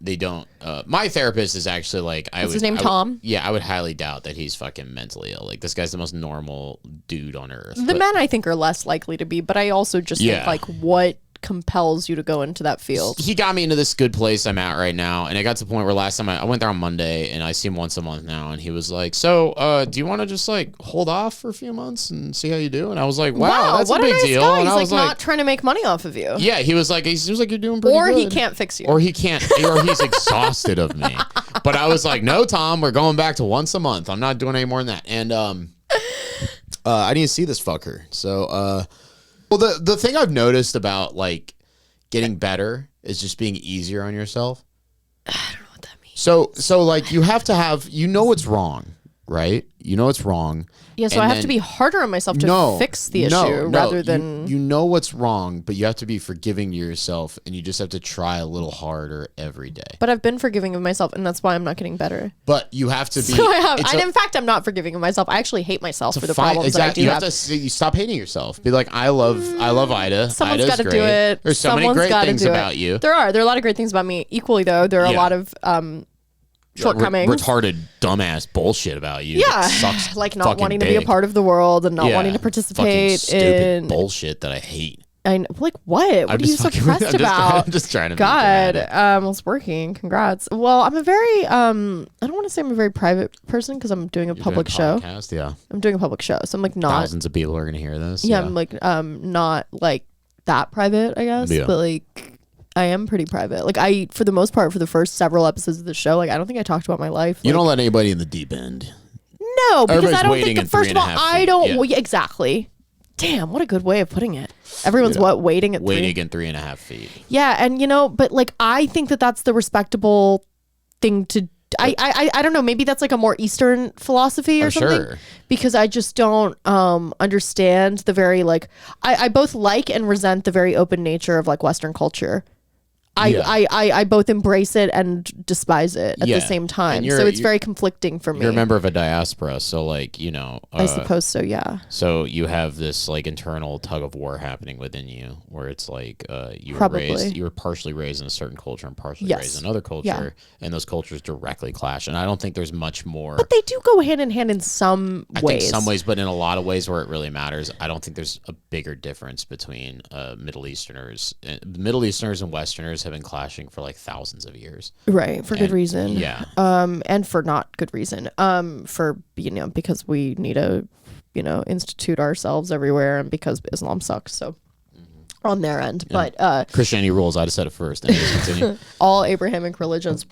My therapist is actually like, What's his name, Tom? I would highly doubt that he's fucking mentally ill. Like, this guy's the most normal dude on earth. The men I think are less likely to be, but I also just think what compels you to go into that field. He got me into this good place I'm at right now, and it got to the point where last time I went there on Monday, and I see him once a month now, and he was like, so do you want to just hold off for a few months and see how you do? And I was like, wow, that's what a big nice deal. Guy. And he's I was not trying to make money off of you. Yeah, he was like you're doing pretty good. Or he can't fix you. Or he can't, or he's exhausted of me. But I was like, no, Tom, we're going back to once a month. I'm not doing any more than that. And I need to see this fucker. So the thing I've noticed about getting better is just being easier on yourself. I don't know what that means. So you have to have, what's wrong, right? You know what's wrong. Yeah, so I have to be harder on myself to fix the issue rather than... You know what's wrong, but you have to be forgiving to yourself, and you just have to try a little harder every day. But I've been forgiving of myself, and that's why I'm not getting better. But you have to be... So I have, and in fact, I'm not forgiving of myself. I actually hate myself for the problems that I do. You have to you stop hating yourself. Be like, I love Ida. Someone's got to do it. There's so many great things about you. There are a lot of great things about me. Equally, though, there are a lot of... shortcomings, retarded dumbass bullshit about you. Yeah, sucks like not wanting to be a part of the world and not wanting to participate in bullshit that I hate. What? What are you so pressed about? I'm just trying to. God, it's working. Congrats. Well, I'm a very I don't want to say I'm a very private person because I'm doing a public show. Yeah, I'm doing a public show, so I'm not. Thousands of people are gonna hear this. Yeah, I'm not that private, I guess, but I am pretty private. For the most part, for the first several episodes of the show, I don't think I talked about my life. You don't let anybody in the deep end. No, because I don't think first of all, I don't. Yeah. Well, exactly. Damn, what a good way of putting it. Everyone's waiting at 3.5 feet. Yeah, and but I think that's the respectable thing to. I don't know. Maybe that's a more Eastern philosophy or something. Sure. Because I just don't understand the very I both like and resent the very open nature of Western culture. I both embrace it and despise it at the same time. So it's very conflicting for me. You're a member of a diaspora, so I suppose so, yeah. So you have this internal tug-of-war happening within you, where it's you were partially raised in a certain culture and partially raised in another culture, and those cultures directly clash. And I don't think there's much more. But they do go hand in hand in some ways. I think some ways, but in a lot of ways where it really matters, I don't think there's a bigger difference between Middle Easterners. Middle Easterners and Westerners have have been clashing for like thousands of years. Right, for good reason. Yeah. And for not good reason. For, because we need to, institute ourselves everywhere, and because Islam sucks. So on their end. Yeah. But Christianity rules. I just said it first. Continue. All Abrahamic religions.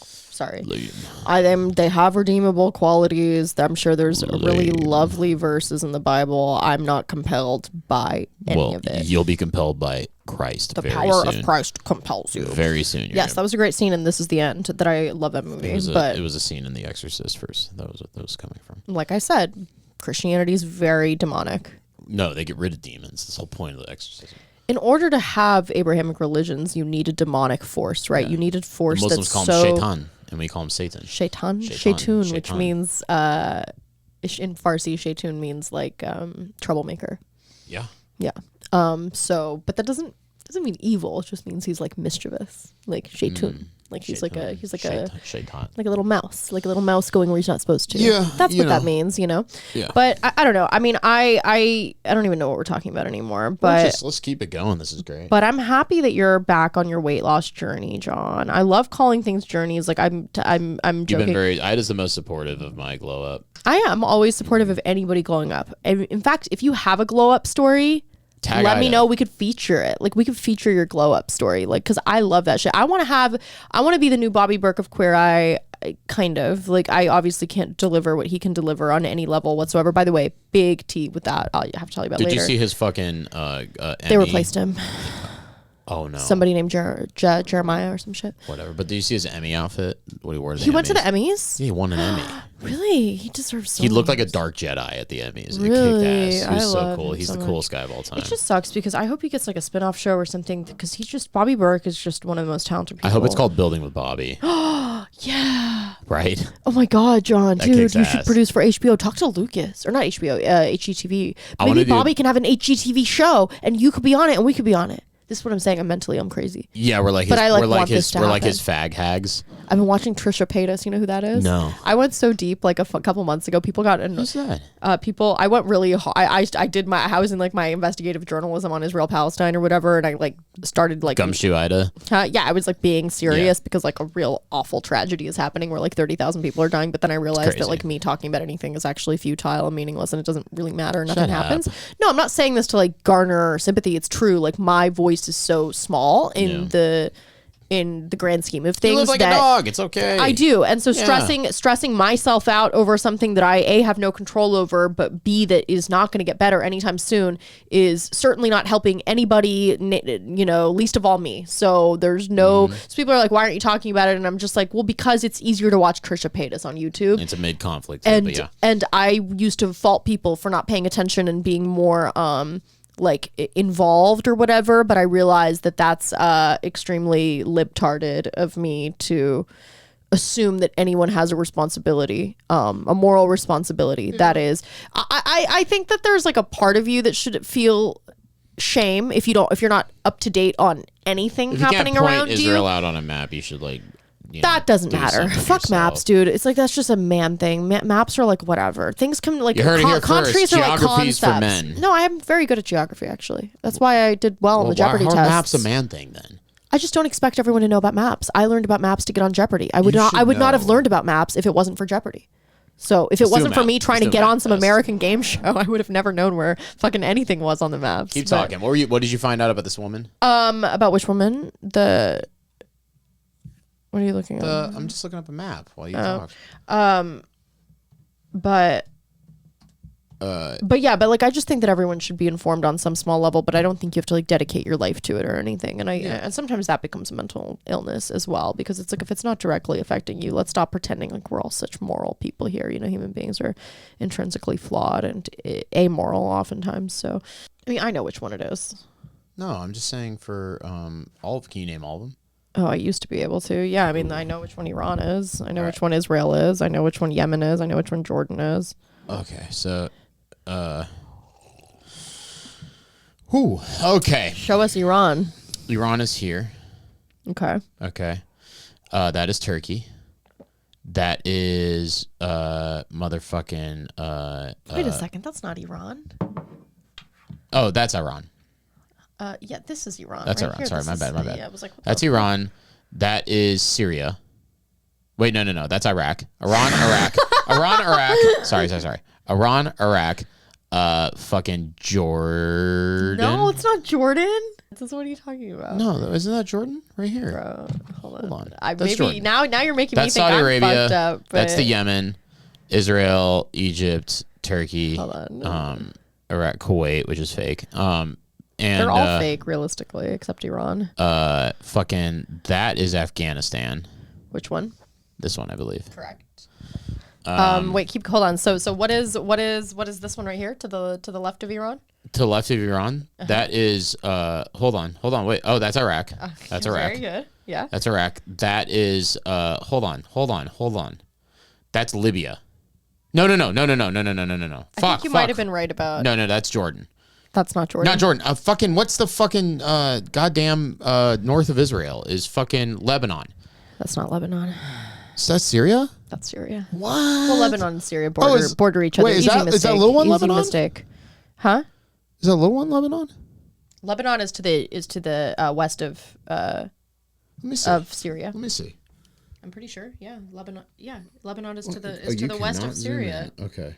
Sorry. They have redeemable qualities. I'm sure there's really lovely verses in the Bible. I'm not compelled by any of it. You'll be compelled by Christ. The power of Christ compels you. Very soon. Yes, that was a great scene, and this is the end. That I love that movie. It was a scene in The Exorcist first. That was what that was coming from. Like I said, Christianity is very demonic. No, they get rid of demons. That's the whole point of the exorcism. In order to have Abrahamic religions, you need a demonic force, right? Yeah. You need a force the Muslims that's call him Shaitan, and we call him Satan. Shaitun, which means, in Farsi, Shaitun means like troublemaker. Yeah. Yeah. But that doesn't mean evil. It just means he's like mischievous, like Shaitun. Like he's like a little mouse going where he's not supposed to. Yeah, that's what that means, Yeah. But I don't know. I mean, I don't even know what we're talking about anymore. But let's keep it going. This is great. But I'm happy that you're back on your weight loss journey, John. I love calling things journeys. Like I'm joking. You've been I was the most supportive of my glow up. I am always supportive of anybody glowing up. And in fact, if you have a glow up story, let me know. We could feature it. Like we could feature your glow up story. Like, cause I love that shit. I want to be the new Bobby Burke of Queer Eye, kind of. Like I obviously can't deliver what he can deliver on any level whatsoever. By the way, big T with that. I'll have to tell you about later. Did you see his fucking They replaced him. Oh no! Somebody named Jeremiah or some shit. Whatever. But did you see his Emmy outfit? What he wore to the He Emmys? went to the Emmys? Yeah, he won an Emmy. Really? He deserves so He looked much. like a dark Jedi at the Emmys. Really? It kicked ass. He was so cool. He's so the coolest guy of all time. It just sucks because I hope he gets like a spin-off show or something, because Bobby Burke is just one of the most talented people. I hope it's called Building with Bobby. Yeah. Right? Oh my God, John. That dude, you should ass. produce for HBO. Talk to Lucas. Or not HBO, HGTV. Maybe Bobby can have an HGTV show and you could be on it and we could be on it. This is what I'm saying. I'm crazy. Yeah, we're like his fag hags. I've been watching Trisha Paytas. You know who that is? No. I went so deep like a couple months ago. People got Who's that? I went really I was in like my investigative journalism on Israel Palestine or whatever, and I like started like Gumshoe Ida. Yeah, I was like being serious because like a real awful tragedy is happening where like 30,000 people are dying, but then I realized that like me talking about anything is actually futile and meaningless and it doesn't really matter. Nothing happens. No, I'm not saying this to like garner sympathy. It's true. Like my voice is so small in the grand scheme of things. You live like a dog. It's okay. I do. And so stressing myself out over something that I A, have no control over, but B, that is not going to get better anytime soon is certainly not helping anybody, least of all me. So there's no, so people are like, why aren't you talking about it? And I'm just like, well, because it's easier to watch Trisha Paytas on YouTube. It's a mid-conflict. And I used to fault people for not paying attention and being more, like involved or whatever, but I realized that that's extremely libtarded of me to assume that anyone has a responsibility, a moral responsibility. That is, I think that there's like a part of you that should feel shame if you're not up to date on anything happening around you. If you can't point Israel out on a map, you should like. That doesn't matter. Fuck maps, dude. It's like that's just a man thing. Maps are like whatever. Things come like countries are like concepts. For men. No, I am very good at geography actually. That's why I did well on the Jeopardy test. Maps a man thing then? I just don't expect everyone to know about maps. I learned about maps to get on Jeopardy. I would not have learned about maps if it wasn't for Jeopardy. So if it wasn't for me trying to get on some American game show, I would have never known where fucking anything was on the maps. Keep talking. What did you find out about this woman? About which woman? What are you looking at? I'm just looking up a map while you talk. But like I just think that everyone should be informed on some small level, but I don't think you have to like dedicate your life to it or anything. And sometimes that becomes a mental illness as well, because it's like if it's not directly affecting you, let's stop pretending like we're all such moral people here. Human beings are intrinsically flawed and amoral oftentimes. So, I mean, I know which one it is. No, I'm just saying for can you name all of them? Oh, I used to be able to. Yeah, I mean, I know which one Iran is. I know which one Israel is. I know which one Yemen is. I know which one Jordan is. Okay, so, okay. Show us Iran. Iran is here. Okay. That is Turkey. That is, motherfucking, Wait a second, that's not Iran. Oh, that's Iran. Yeah, this is Iran. That's right Iran. here. Sorry, my bad. Yeah, I was like, that's Iran. That is Syria. Wait, no. That's Iraq. Iran, Iraq. Sorry. Iran, Iraq. Fucking Jordan. No, it's not Jordan. What are you talking about? No, isn't that Jordan right here? Bro, hold on. That's maybe Jordan. now you're making That's me think Saudi I'm Arabia. fucked up. But That's the Yemen, Israel, Egypt, Turkey, Hold on. Iraq, Kuwait, which is fake. And they're all fake, realistically, except Iran. Fucking that is Afghanistan. Which one? This one, I believe. Correct. Wait, hold on. So what is this one right here to the left of Iran? To the left of Iran, that is hold on, wait. Oh, that's Iraq. That's Iraq. Very good. Yeah. That's Iraq. That is hold on. That's Libya. No. I think you might have been right about. No, that's Jordan. That's not Jordan. Not Jordan. Fucking what's the fucking goddamn north of Israel is fucking Lebanon. That's not Lebanon. Is that Syria? That's Syria. What? Well, Lebanon and Syria border each other. Wait, is that mistake. little one Easy Lebanon? Mistake. Huh? Is that little one Lebanon? Lebanon is to the west of Let me see. of Syria. Let me see. I'm pretty sure. Yeah, Lebanon. Yeah, Lebanon is to the west of Syria. Okay.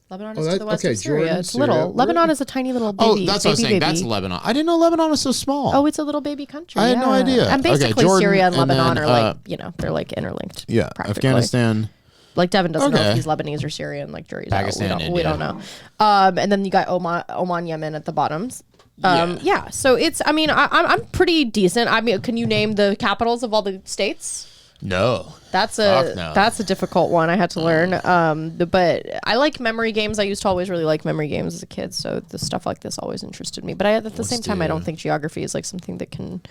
Lebanon is to the west of Syria. Jordan, It's little. Syria. Lebanon is a tiny little baby. Oh, that's what I was saying. baby. That's Lebanon. I didn't know Lebanon was so small. Oh, it's a little baby country. I had no idea. And basically, Okay, Jordan, Syria and and Lebanon then, are they're like interlinked. Yeah, practically. Afghanistan. Like Devin doesn't know Okay. if he's Lebanese or Syrian. Like jury's Pakistan, out. We India. don't know. And then you got Oman, Yemen at the bottoms. Yeah. So it's. I mean, I'm pretty decent. I mean, can you name the capitals of all the states? No. That's no. a difficult one. I had to learn. But I like memory games. I used to always really like memory games as a kid. So the stuff like this always interested me. But at the same time, I don't think geography is like something that can.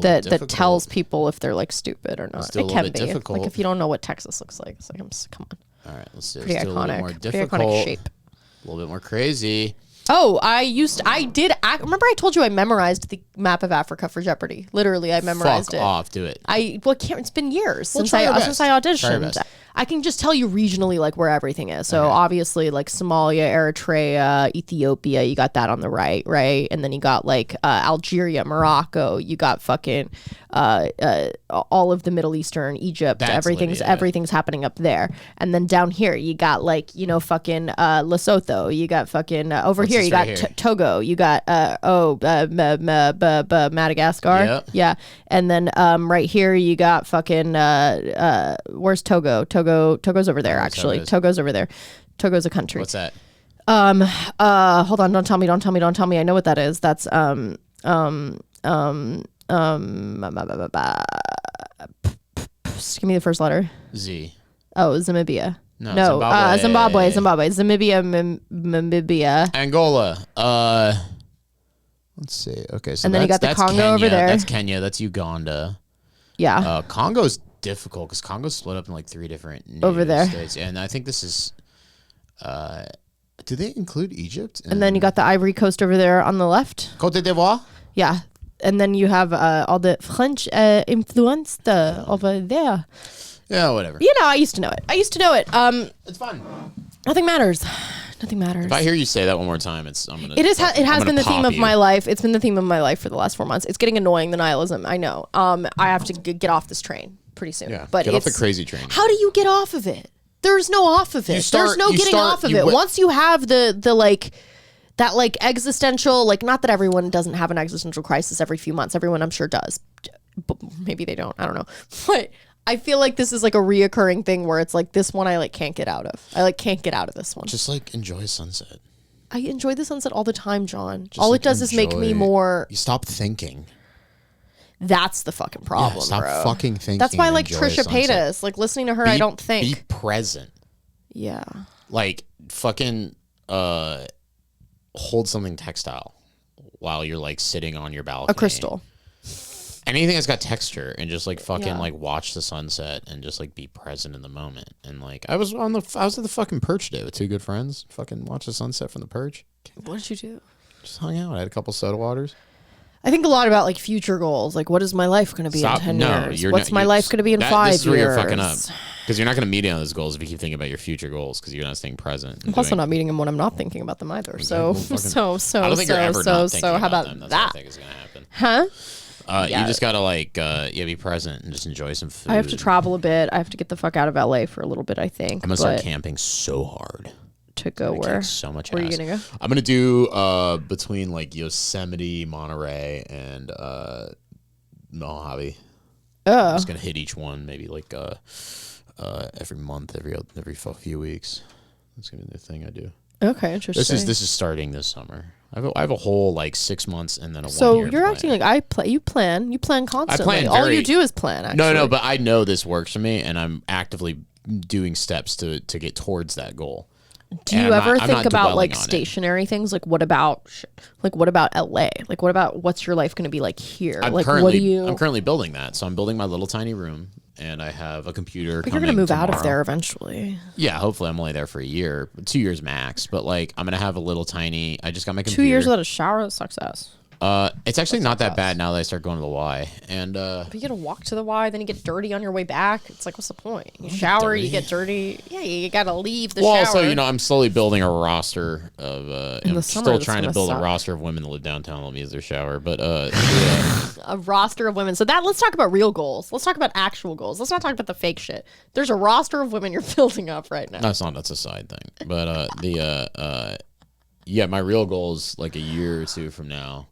That tells people if they're like stupid or not. It can be difficult. like if you don't know what Texas looks like. It's like come on. All right, let's do Pretty a little bit more iconic. Pretty difficult. iconic shape. A little bit more crazy. Oh, remember I told you I memorized the map of Africa for Jeopardy. Literally, I memorized Fuck it. off, do it. It's been years since try your I best. auditioned. Try your best. I can just tell you regionally like where everything is. So obviously like Somalia, Eritrea, Ethiopia, you got that on the right? And then you got like Algeria, Morocco, you got fucking all of the Middle Eastern, Egypt, That's everything's Libya. everything's happening up there. And then down here you got like, fucking Lesotho, you got fucking over here you got right here? Togo, you got Madagascar. Yep. Yeah. And then right here you got fucking where's Togo? Togo's over there actually. Togo's over there. Togo's a country. What's that? Hold on, don't tell me. I know what that is. That's give me the first letter. Z. Oh, Zamibia. No, Zimbabwe. Zimbabwe. Zamibia. Angola. Let's see. Okay, so And then you got the that's Congo Kenya. over there. That's Kenya. That's Uganda. Yeah. Congo's difficult because Congo's split up in like 3 different Over there. states, and I think this is. Do they include Egypt? And then you got the Ivory Coast over there on the left. Côte d'Ivoire. Yeah. And then you have all the French influence over there. Yeah, whatever. I used to know it. It's fun. Nothing matters. If I hear you say that one more time, I'm gonna. It has been the theme of you. my life. It's been the theme of my life for the last 4 months. It's getting annoying, the nihilism. I know. I have to get off this train pretty soon. Yeah, but get off the crazy train. How do you get off of it? There's no off of it. There's no getting off of it. Once you have the like that like existential, like, not that everyone doesn't have an existential crisis every few months. Everyone I'm sure does. But maybe they don't. I don't know. But I feel like this is like a reoccurring thing where it's like this one I like can't get out of. I like can't get out of this one. Just like enjoy sunset. I enjoy the sunset all the time, John. All it does is make me more. You stop thinking. That's the fucking problem, stop bro. fucking thinking. That's why I like and enjoy Trisha sunset. Paytas. Like listening to her, I don't think. Be present. Yeah. Like fucking hold something textile while you're like sitting on your balcony. A crystal. Anything that's got texture, and just like fucking like watch the sunset and just like be present in the moment. And like I was at the fucking perch today with 2 good friends. Fucking watch the sunset from the perch. What did you do? Just hung out. I had a couple soda waters. I think a lot about like future goals. Like, what is my life going to be in 10 years? What's my life going to be in 5 years? This is where you're fucking up. Because you're not going to meet any of those goals if you keep thinking about your future goals because you're not staying present. I'm also not meeting them when I'm not thinking about them either. So, I don't think you're ever not thinking about them. That's what I think is going to happen. Huh? You just got to like, be present and just enjoy some food. I have to travel a bit. I have to get the fuck out of LA for a little bit, I think. I'm going to start camping so hard. To go where? So much where are you gonna go? I'm gonna do between like Yosemite, Monterey, and Mojave. I'm just gonna hit each one maybe like every month, every few weeks. That's gonna be the thing I do. Okay, interesting. This is starting this summer. I have a whole like 6 months and then a 1 year. So you're acting like you plan constantly. I plan all you do is plan. Actually. No, but I know this works for me, and I'm actively doing steps to get towards that goal. Do you ever think about like stationary things? Like what about LA? Like what about what's your life going to be like here? I'm currently building that. So I'm building my little tiny room and I have a computer. But you're going to move out of there eventually. Yeah, hopefully I'm only there for a year, 2 years max. But like I'm going to have a little tiny, I just got my computer. 2 years without a shower, that sucks ass. It's actually not that bad now that I start going to the Y. And but you gotta walk to the Y, then you get dirty on your way back. It's like, what's the point? You shower, you get dirty. Yeah, you gotta leave the shower. Well, also, I'm slowly building a roster of. I'm still trying to build a roster of women that live downtown. Let me use their shower, but yeah. A roster of women. So let's talk about real goals. Let's talk about actual goals. Let's not talk about the fake shit. There's a roster of women you're building up right now. That's a side thing, but my real goal is like a year or two from now.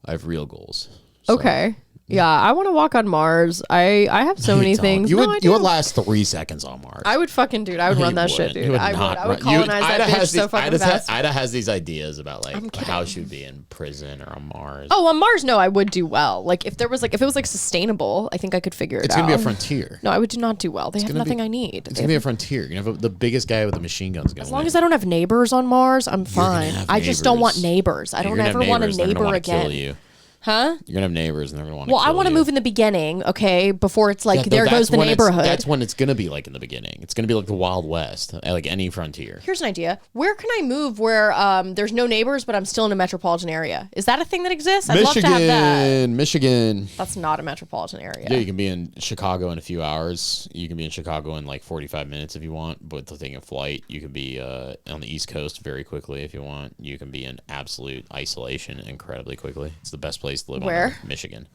I have real goals. So. Okay. Yeah, I want to walk on Mars. I have so many things. You would last 3 seconds on Mars. I would fucking, dude. I would run that shit, dude. I would colonize that bitch so fucking fast. Ida has these ideas about like how she would be in prison or on Mars. Oh, on Mars, no, I would do well. Like if it was like sustainable, I think I could figure it out. It's gonna be a frontier. No, I would not do well. They have nothing I need. It's gonna be a frontier. You have the biggest guy with the machine guns. As long as I don't have neighbors on Mars, I'm fine. I just don't want neighbors. I don't ever want a neighbor again. Huh? You're gonna have neighbors and they're gonna want to. Well, I want to move in the beginning, okay, before it's like there goes the neighborhood. That's when it's gonna be like in the beginning. It's gonna be like the Wild West, like any frontier. Here's an idea: where can I move where there's no neighbors, but I'm still in a metropolitan area? Is that a thing that exists? I'd love to have that. Michigan. That's not a metropolitan area. Yeah, you can be in Chicago in a few hours. You can be in Chicago in like 45 minutes if you want, but taking a flight. You can be on the East Coast very quickly if you want. You can be in absolute isolation incredibly quickly. It's the best place to live. Where? Michigan.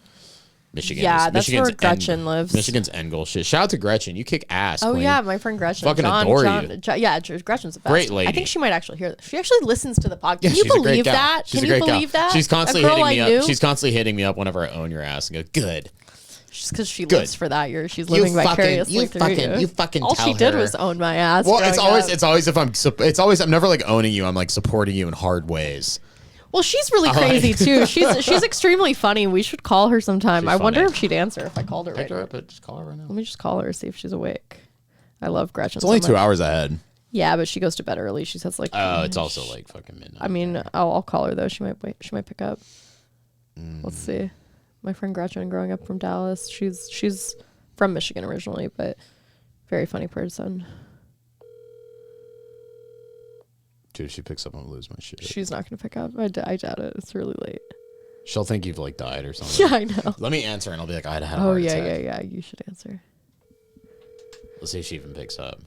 Yeah, that's where Gretchen lives. Michigan's end goal shit. Shout out to Gretchen. You kick ass. Oh, queen. yeah, my friend Gretchen. Fucking adore you. Yeah, Gretchen's the best. Great lady. I think she might actually hear this. She actually listens to the podcast. Can you believe that? She's Can you believe that? She's constantly hitting me up. She's constantly hitting me up whenever I own your ass and go, good. Just because she lives for that year, she's living vicariously through you. You fucking all she did was own my ass. Well, it's always I'm never like owning you. I'm like supporting you in hard ways. Well, she's really crazy too. She's extremely funny. We should call her sometime. I wonder if she'd answer if I called her right now. Just call her right now. Let me just call her, see if she's awake. I love Gretchen. It's only 2 hours ahead. Yeah, but she goes to bed early. She says like. Oh, it's also like fucking midnight. I mean, I'll call her though. She might wait. She might pick up. Let's see. My friend Gretchen, growing up from Dallas, she's from Michigan originally, but very funny person. Dude, if she picks up, I'm gonna lose my shit. She's not gonna pick up. I doubt it. It's really late. She'll think you've like died or something. Yeah, I know. Let me answer and I'll be like, I had a heart attack. Yeah. You should answer. Let's see if she even picks up.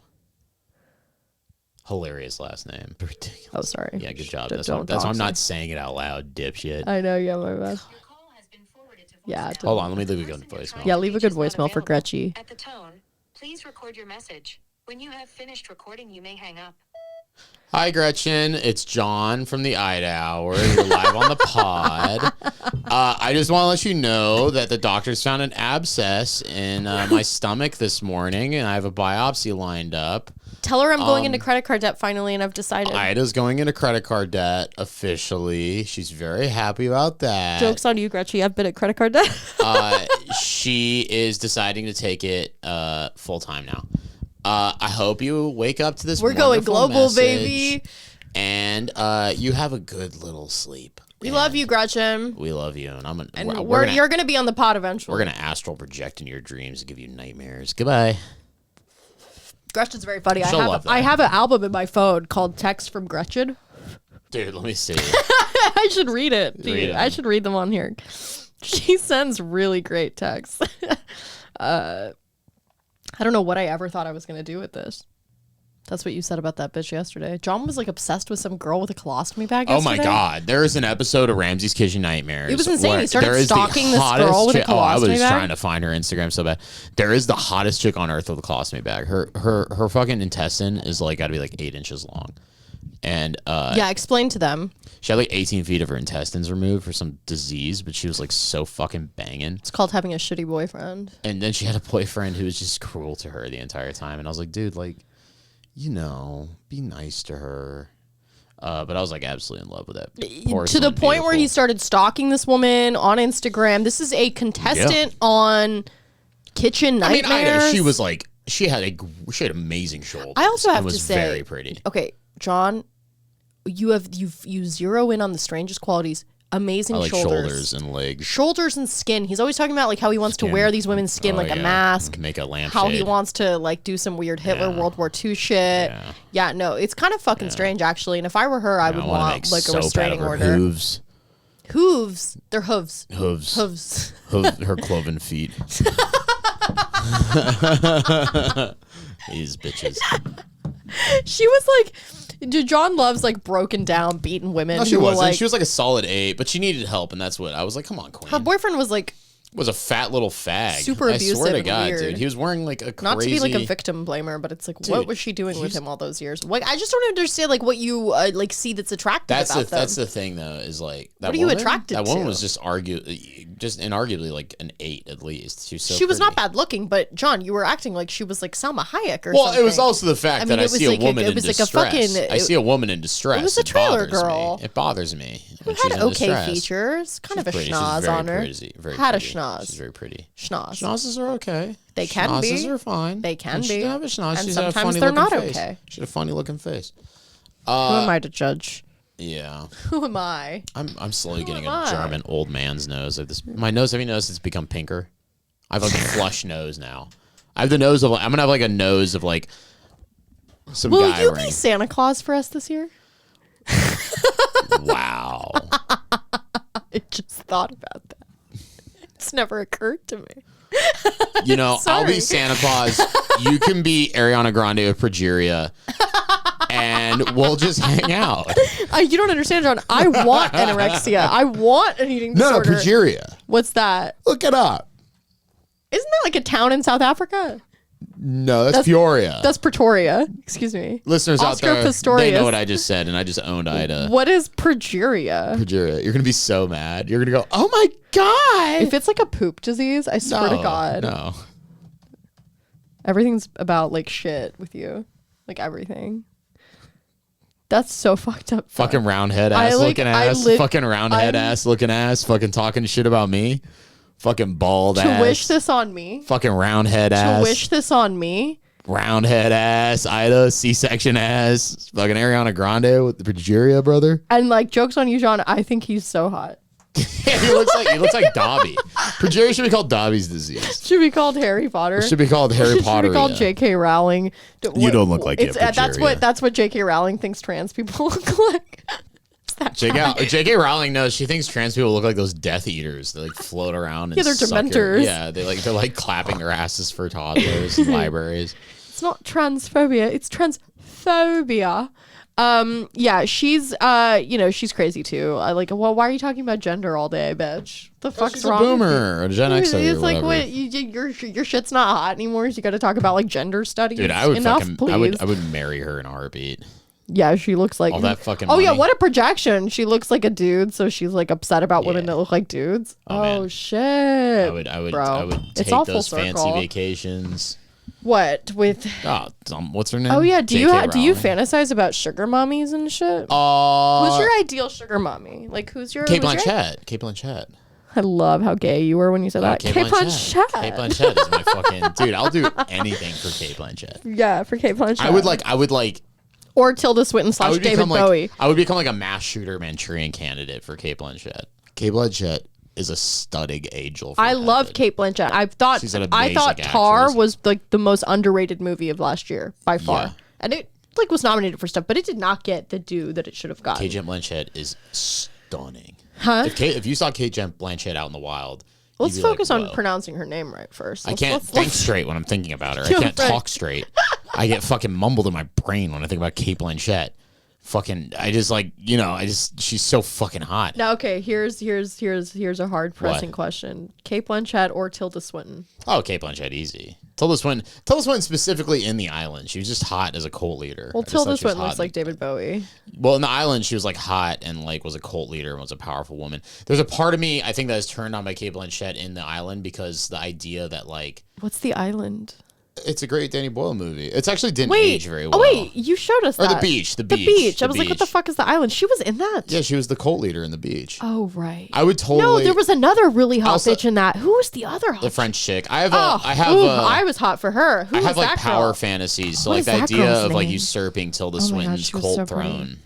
Hilarious last name. Ridiculous. Oh, sorry. Yeah, good job. That's why I'm not saying it out loud, dipshit. I know. Yeah, my bad. Yeah. Hold on. Let me leave a good voicemail. Yeah, leave a good voicemail for Gretchen. At the tone, please record your message. When you have finished recording, you may hang up. Hi, Gretchen. It's John from the Ida Hour. You're live on the pod. I just want to let you know that the doctors found an abscess in my stomach this morning, and I have a biopsy lined up. Tell her I'm going into credit card debt finally, and I've decided. Ida's going into credit card debt officially. She's very happy about that. Joke's on you, Gretchen. I've been at credit card debt. She is deciding to take it full time now. I hope you wake up to this. We're going global, baby. And you have a good little sleep. We love you, Gretchen. We love you, and you're gonna be on the pod eventually. We're gonna astral project in your dreams and give you nightmares. Goodbye. Gretchen's very funny. I have an album in my phone called Text from Gretchen. Dude, let me see. I should read it. Dude. I them. should read them on here. She sends really great texts. I don't know what I ever thought I was going to do with this. That's what you said about that bitch yesterday. John was like obsessed with some girl with a colostomy bag yesterday. Oh my God. There is an episode of Ramsey's Kitchen Nightmares. It was insane. He started there is stalking this girl with a colostomy I was bag. trying to find her Instagram so bad. There is the hottest chick on earth with a colostomy bag. Her fucking intestine is like got to be like 8 inches long. And yeah, explain to them. she had like 18 feet of her intestines removed for some disease, but she was like so fucking banging. It's called having a shitty boyfriend. And then she had a boyfriend who was just cruel to her the entire time. And I was like, dude, like, you know, be nice to her. But I was like absolutely in love with that. To the point where he started stalking this woman on Instagram. This is a contestant on Kitchen Nightmares. I mean, she was like, she had amazing shoulders. I also have and was to say, very pretty. Okay, John, you zero in on the strangest qualities. Amazing I like shoulders and legs. Shoulders and skin. He's always talking about like how he wants to wear these women's skin like a mask. Make a lampshade. How he wants to like do some weird Hitler World War II shit. Yeah, no, it's kind of fucking strange actually. And if I were her, I would want like a restraining order. Hooves. Hooves. They're hooves. Hooves. Hooves. Her cloven feet. These bitches. She was like, dude, John loves like broken down, beaten women. No, she who wasn't. Like, she was like a solid 8, but she needed help, and that's what I was like. Come on, queen. her boyfriend was like was a fat little fag. super abusive. I swear to and God, weird. dude, he was wearing like a crazy. Not to be like a victim blamer, but it's like, Dude, what was she doing with him all those years? Like, I just don't understand like what you like see that's attractive about them. That's the thing though, is like that what are you woman, attracted that to? woman was just inarguably like an 8 at least. She was so she was pretty. not bad looking, but John, you were acting like she was like Salma Hayek or something. Well, it was also the fact that I see a woman in distress. I see a woman in distress. It was a trailer girl. It bothers me. Who had okay features, kind of a schnoz on her. Had a schnoz. She's very pretty. Schnoz. Schnozzes are okay. They can be. Schnozzes are fine. They can and be. She have a schnoz. And She's sometimes had a funny they're not looking face. okay. She had a funny looking face. Who am I to judge? Yeah. Who am I? I'm slowly getting am a I? German old man's nose. My nose, have you noticed it's become pinker? I have like a flush nose now. I have the nose of, I'm going to have like a nose of like some Will guy you wearing. be Santa Claus for us this year? Wow. I just thought about that. It's never occurred to me. You know, I'll be Sorry. Santa Claus. You can be Ariana Grande of Progeria. And we'll just hang out. You don't understand, John. I want anorexia. I want an eating No, disorder. Progeria. What's that? Look it up. Isn't that like a town in South Africa? No, that's Peoria. That's Pretoria. Excuse me. Listeners Oscar out there, Pistorius. they know what I just said, and I just owned Ida. What is progeria? Progeria. You're going to be so mad. You're going to go, oh my God. If it's like a poop disease, I swear to God. No. Everything's about like shit with you. Like everything. That's so fucked up. Fucking roundhead ass looking ass. Fucking roundhead I'm- ass looking ass. Fucking talking shit about me. Fucking bald ass. To wish this on me. Fucking roundhead ass. To wish this on me. Roundhead ass. Ida. C-section ass. Fucking Ariana Grande with the progeria, brother. And like, jokes on you, John. I think he's so hot. he looks like Dobby. Progeria should be called Dobby's disease. Should be called Harry Potter. It should be called Harry Potter. Should be called yeah. J.K. Rowling. You don't look like you have That's what J.K. Rowling thinks trans people look like. J.K. Rowling knows. She thinks trans people look like those Death Eaters. They like float around. And they're Dementors. Yeah, they're like clapping their asses for toddlers in libraries. It's not transphobia. It's transphobia. Yeah, she's she's crazy too. Well, why are you talking about gender all day, bitch? The fuck's She's wrong? a boomer or a Gen X. It's like what your shit's not hot anymore. So you got to talk about like gender studies. Dude, I would Enough, please. I would marry her in a heartbeat. Yeah, she looks like All that fucking Oh yeah, money. what a projection. She looks like a dude, so she's like upset about women Yeah. that look like dudes. Oh, man. Shit. I would bro. take It's all full those fancy circle. vacations. What with? Oh, what's her name? Oh yeah, do you J.K. do you Rowling. fantasize about sugar mommies and shit? Who's your ideal sugar mommy? Like who's your? Kate who's your- Blanchett. Kate Blanchett. I love how gay you were when you said that. Kate Kate Blanchett. Blanchett. Kate Blanchett is my fucking dude. I'll do anything for Kate Blanchett. Yeah, for Kate Blanchett. I would like. Or Tilda Swinton / David Bowie. I would become like a mass shooter Manchurian candidate for Kate Blanchett. Kate Blanchett is a stunning angel. I love Kate Blanchett. I thought She's an Tar amazing actress. was like the most underrated movie of last year by far. Yeah. And like was nominated for stuff, but it did not get the due that it should have gotten. Kate Blanchett is stunning. Huh? If you saw Kate Blanchett out in the wild, Let's you'd be focus like, on whoa. pronouncing her name right first. I can't think straight when I'm thinking about her. I can't talk straight. I get fucking mumbled in my brain when I think about Kate Blanchett. Fucking, I just like, she's so fucking hot. Now, okay, here's a hard pressing question: Kate Blanchett or Tilda Swinton? Oh, Kate Blanchett, easy. Tilda Swinton specifically in The Island. She was just hot as a cult leader. Well, Tilda Swinton looks like David Bowie. Well, in The Island, she was like hot and like was a cult leader and was a powerful woman. There's a part of me, I think, that is turned on by Kate Blanchett in The Island because the idea that like, What's The Island? it's a great Danny Boyle movie. It's actually didn't age very well. Oh wait, you showed us Or that. The Beach. I was like, what the fuck is The Island? She was in that. Yeah, she was the cult leader in The Beach. Oh right. I would totally. No, there was another really hot Also- bitch in that. Who was the other hot? The French chick. I was hot for her. Who I was have like that power girl? fantasies. So What like is the that idea girl's of like name? usurping Tilda Oh my God, Swinton's she was cult so pretty. throne,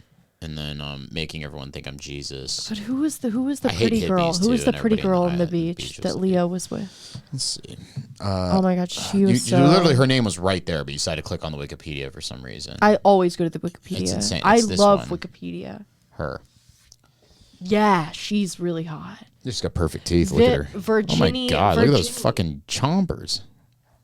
and then making everyone think I'm Jesus. But who was the I hate pretty girl? hippies, Who was too, the and pretty everybody girl in on the the island beach was that the Leo was with? Let's see. Oh my God, she was so. Literally, her name was right there, but you decided to click on the Wikipedia for some reason. I always go to the Wikipedia. It's insane. I It's this love one. Wikipedia. Her. Yeah, she's really hot. She's got perfect teeth. Look at her. Virginie. Oh my God! Look at those fucking chompers.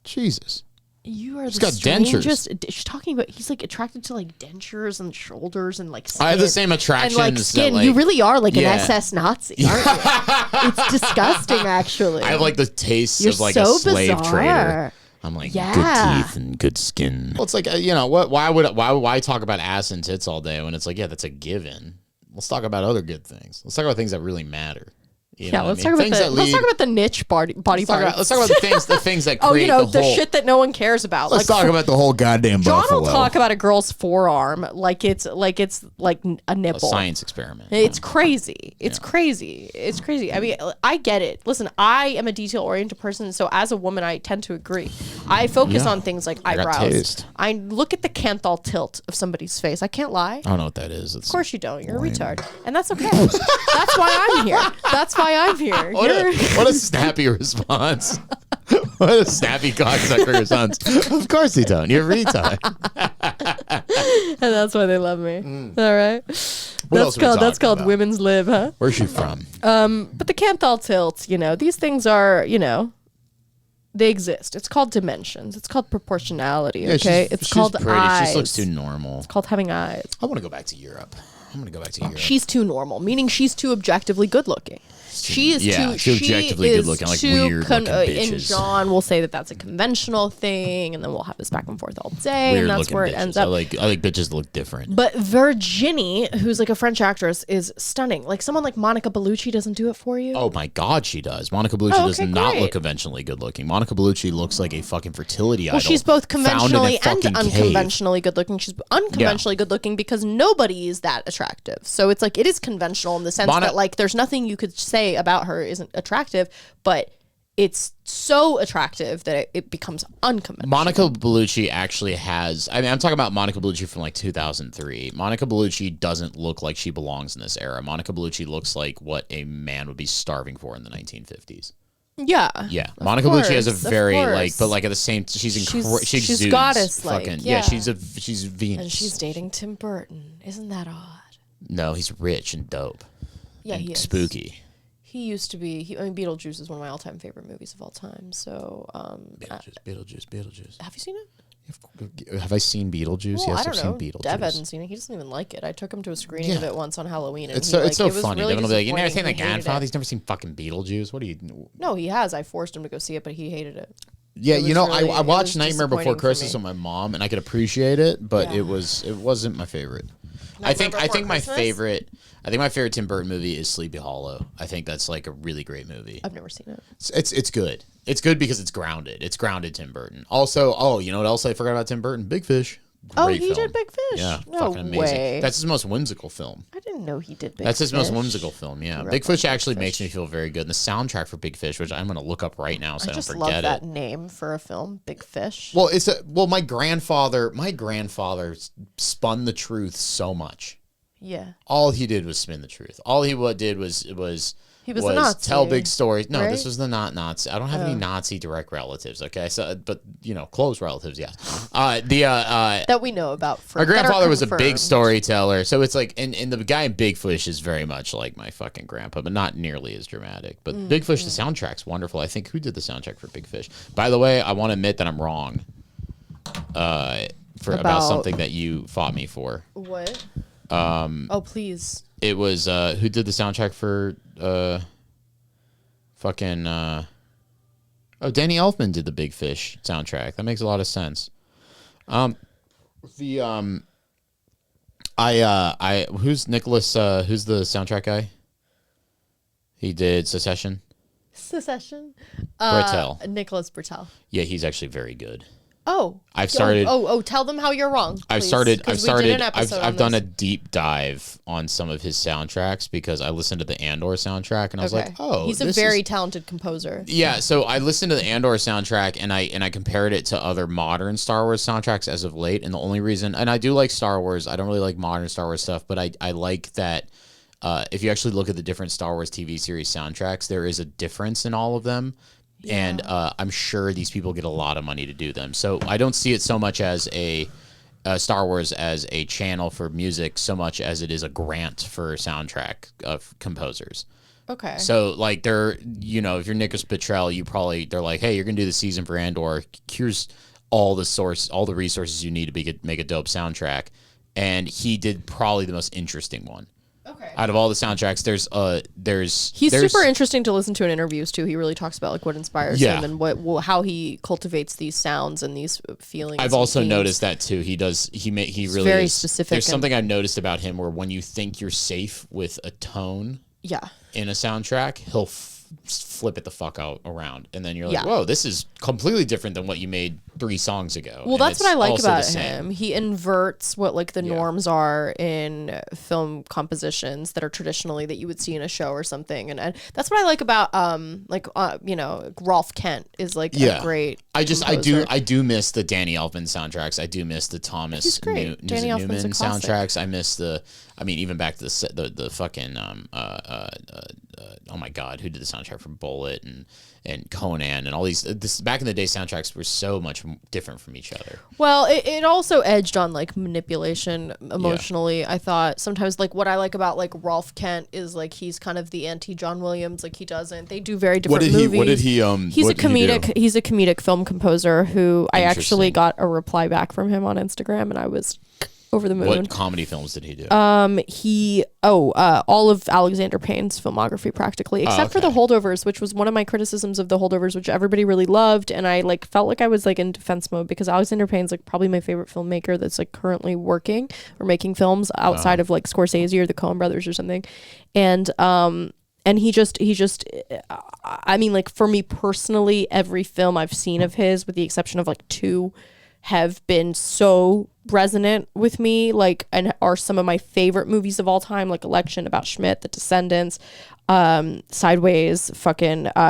Jesus. You are She's the got dentures. strangest. She's talking about. He's like attracted to like dentures and shoulders and like. Skin. I have the same attractions and like skin. that, like, you really are like yeah. an SS Nazi, aren't you? It's disgusting, actually. I have like the taste You're of like so a slave bizarre. trader. I'm like Yeah. good teeth and good skin. Well, it's like what? Why talk about ass and tits all day when it's like that's a given. Let's talk about other good things. Let's talk about things that really matter. You know what let's I mean? talk about the niche body parts. Let's talk about the things that Oh, create the whole. shit that no one cares about. Let's like, talk about the whole goddamn John buffalo. will talk about a girl's forearm like it's like a a nipple. science experiment. It's crazy. It's crazy. It's crazy. I mean, I get it. Listen, I am a detail-oriented person, so as a woman, I tend to agree. I focus on things like got eyebrows. taste. I look at the Canthal tilt of somebody's face. I can't lie. I don't know what that is. Of course you don't. You're a retard. And that's okay. That's why I'm here. That's why I'm here. What a snappy response. What a snappy cocksucker response. Of course you don't. You're a retard. And that's why they love me. All right. What else are we That's talking called about? women's lib, huh? Where's she from? But the Canthal tilts, these things are, they exist. It's called dimensions. It's called proportionality. Okay, it's called pretty. eyes. She just looks too normal. It's called having eyes. I want to go back to Europe. She's too normal, meaning she's too objectively good looking. She is too. too objectively she good is looking, like too weird looking And bitches. John will say that that's a conventional thing, and then we'll have this back and forth all day, Weird and that's looking where bitches. it ends I up. like bitches that look different. But Virginie, who's like a French actress, is stunning. Like someone like Monica Bellucci doesn't do it for you. Oh my God, she does. Monica Bellucci Oh, does okay, not great. look conventionally good looking. Monica Bellucci looks like a fucking fertility idol. Well, she's both found in a conventionally and fucking cave. unconventionally good looking. She's unconventionally good looking because nobody is that attractive. So it's like it is conventional in the sense that like there's nothing you could say about her isn't attractive, but it's so attractive that it becomes unconventional. Monica Bellucci actually has. I mean, I'm talking about Monica Bellucci from like 2003. Monica Bellucci doesn't look like she belongs in this era. Monica Bellucci looks like what a man would be starving for in the 1950s. Yeah. Yeah, Monica Bellucci has a course, of very course. like, but like at the same, she She's exudes goddess-like, fucking yeah. she's Venus. And she's dating Tim Burton. Isn't that odd? No, he's rich and dope. Yeah, and he is. spooky. He used to be. Beetlejuice is one of my all-time favorite movies of all time. So, Beetlejuice. have you seen it? Have I seen Beetlejuice? Well, Yes, I I've don't seen know. Beetlejuice. Dev hasn't seen it. He doesn't even like it. I took him to a screening of Yeah. it once on Halloween. And It's he, so, it's so it was funny. Really Devin will be like, "You never disappointing. seen The He hated Godfather? it. He's never seen fucking Beetlejuice. What do you?" No, he has. I forced him to go see it, but he hated it. Yeah, It you was know, really- I it watched was Nightmare Before disappointing for Christmas me. with my mom, and I could appreciate it, but Yeah. it wasn't my favorite. I think Before my Christmas? favorite. I think my favorite Tim Burton movie is Sleepy Hollow. I think that's like a really great movie. I've never seen it. It's good. It's good because it's grounded. It's grounded Tim Burton. Also, you know what else I forgot about Tim Burton? Big Fish. Oh, Great he film. did Big Fish? Yeah, No fucking amazing. way. That's his most whimsical film. I didn't know he did Big That's his most Fish. whimsical film. Yeah, Grew Big up on Fish Big actually Fish. makes me feel very good. And the soundtrack for Big Fish, which I'm going to look up right now so I, I don't just forget love it. that name for a film, Big Fish. Well, my grandfather spun the truth so much. Yeah. All he did was spin the truth. All he did was He was a Nazi. tell big stories. No, right? this was the not Nazi. I don't have any Nazi direct relatives. Okay, so but close relatives, yes. That we know about. My grandfather was a big storyteller, so it's like, and the guy in Big Fish is very much like my fucking grandpa, but not nearly as dramatic. But Big Fish, the soundtrack's wonderful. I think who did the soundtrack for Big Fish? By the way, I want to admit that I'm wrong. About something that you fought me for. What? Oh, please. It was who did the soundtrack for Danny Elfman did the Big Fish soundtrack. That makes a lot of sense. Who's Nicholas who's the soundtrack guy? He did Secession. Burtell. Nicholas Burtell. Yeah, he's actually very good. Oh, I've started. Tell them how you're wrong. Please, I've done a deep dive on some of his soundtracks because I listened to the Andor soundtrack and I was like, oh, he's a very talented composer. Yeah, so I listened to the Andor soundtrack and I compared it to other modern Star Wars soundtracks as of late, and the only reason, and I do like Star Wars, I don't really like modern Star Wars stuff, but I like that. If you actually look at the different Star Wars TV series soundtracks, there is a difference in all of them. Yeah. And I'm sure these people get a lot of money to do them. So I don't see it so much as a Star Wars as a channel for music so much as it is a grant for soundtrack of composers. Okay. So like they're, if you're Nicholas Pitrell, they're like, hey, you're going to do the season for Andor. Here's all the resources you need to make a dope soundtrack. And he did probably the most interesting one. Okay. Out of all the soundtracks, he's super interesting to listen to in interviews too. He really talks about like what inspires him and how he cultivates these sounds and these feelings. I've also noticed that too. He really very is specific. There's something I've noticed about him where when you think you're safe with a tone, in a soundtrack, he'll flip it the fuck out around, and then you're like, whoa, this is completely different than what you made 3 songs ago. Well, that's what I like about him. He inverts what like the norms are in film compositions that are traditionally that you would see in a show or something, and that's what I like about Rolf Kent is like a great composer. I do miss the Danny Elfman soundtracks. I do miss the Thomas Newman soundtracks. I miss even back to the fucking oh my god, who did the soundtrack for Bullet and Conan and all these back in the day soundtracks were so much different from each other. Well, it also edged on like manipulation emotionally. I thought sometimes like what I like about like Rolf Kent is like he's kind of the anti John Williams. Like they do very different movies. What did he he's a comedic film composer who I actually got a reply back from him on Instagram and I was over the moon. What comedy films did he do? All of Alexander Payne's filmography practically, except for The Holdovers, which was one of my criticisms of The Holdovers, which everybody really loved, and I like felt like I was like in defense mode because Alexander Payne's like probably my favorite filmmaker that's like currently working or making films outside of like Scorsese or the Coen brothers or something, and he just I mean, like for me personally, every film I've seen of his, with the exception of like 2, have been so resonant with me, like, and are some of my favorite movies of all time, like Election, About Schmidt, The Descendants, Sideways,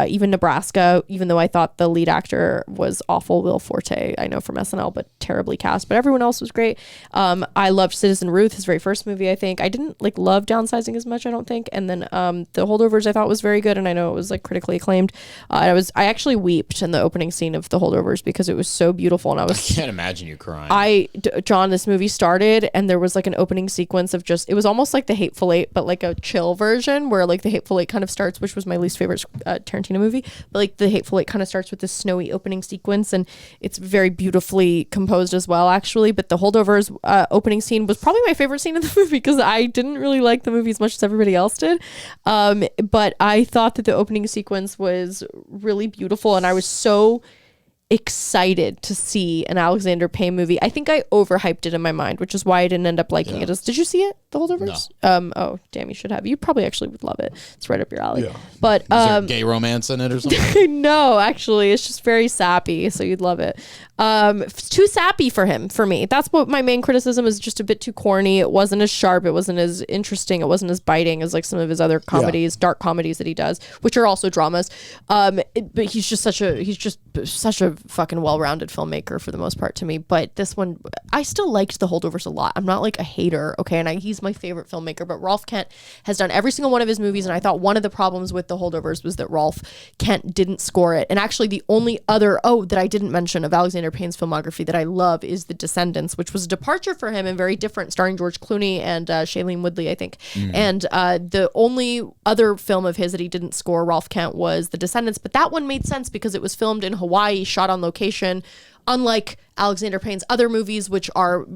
even Nebraska, even though I thought the lead actor was awful, Will Forte, I know from SNL, but terribly cast, but everyone else was great. I loved Citizen Ruth, his very first movie, I think. I didn't like love Downsizing as much, I don't think. And then The Holdovers I thought was very good, and I know it was like critically acclaimed. I actually weeped in the opening scene of The Holdovers because it was so beautiful, and I can't imagine you crying. John, this movie started and there was like an opening sequence of it was almost like The Hateful Eight, but like a chill version where like The Hateful Eight kind of starts, which was my least favorite Tarantino movie, but like The Hateful Eight kind of starts with this snowy opening sequence, and it's very beautifully composed as well, actually. But The Holdovers opening scene was probably my favorite scene in the movie because I didn't really like the movie as much as everybody else did. But I thought that the opening sequence was really beautiful, and I was so excited to see an Alexander Payne movie. I think I overhyped it in my mind, which is why I didn't end up liking it. Did you see it, The Holdovers? No. Oh, damn, you should have. You probably actually would love it. It's right up your alley. Yeah. But is there gay romance in it or something? No, actually, it's just very sappy, so you'd love it. It's too sappy for me. That's what my main criticism is, just a bit too corny. It wasn't as sharp. It wasn't as interesting. It wasn't as biting as like some of his other comedies, dark comedies that he does, which are also dramas. But he's just such a fucking well-rounded filmmaker for the most part to me. But this one, I still liked The Holdovers a lot. I'm not like a hater, okay? And he's my favorite filmmaker. But Rolf Kent has done every single one of his movies, and I thought one of the problems with The Holdovers was that Rolf Kent didn't score it. And actually, the only other that I didn't mention of Alexander Payne's filmography that I love is The Descendants, which was a departure for him and very different, starring George Clooney and Shailene Woodley, I think. And the only other film of his that he didn't score, Rolf Kent, was The Descendants. But that one made sense because it was filmed in Hawaii, shot on location, unlike Alexander Payne's other movies, which are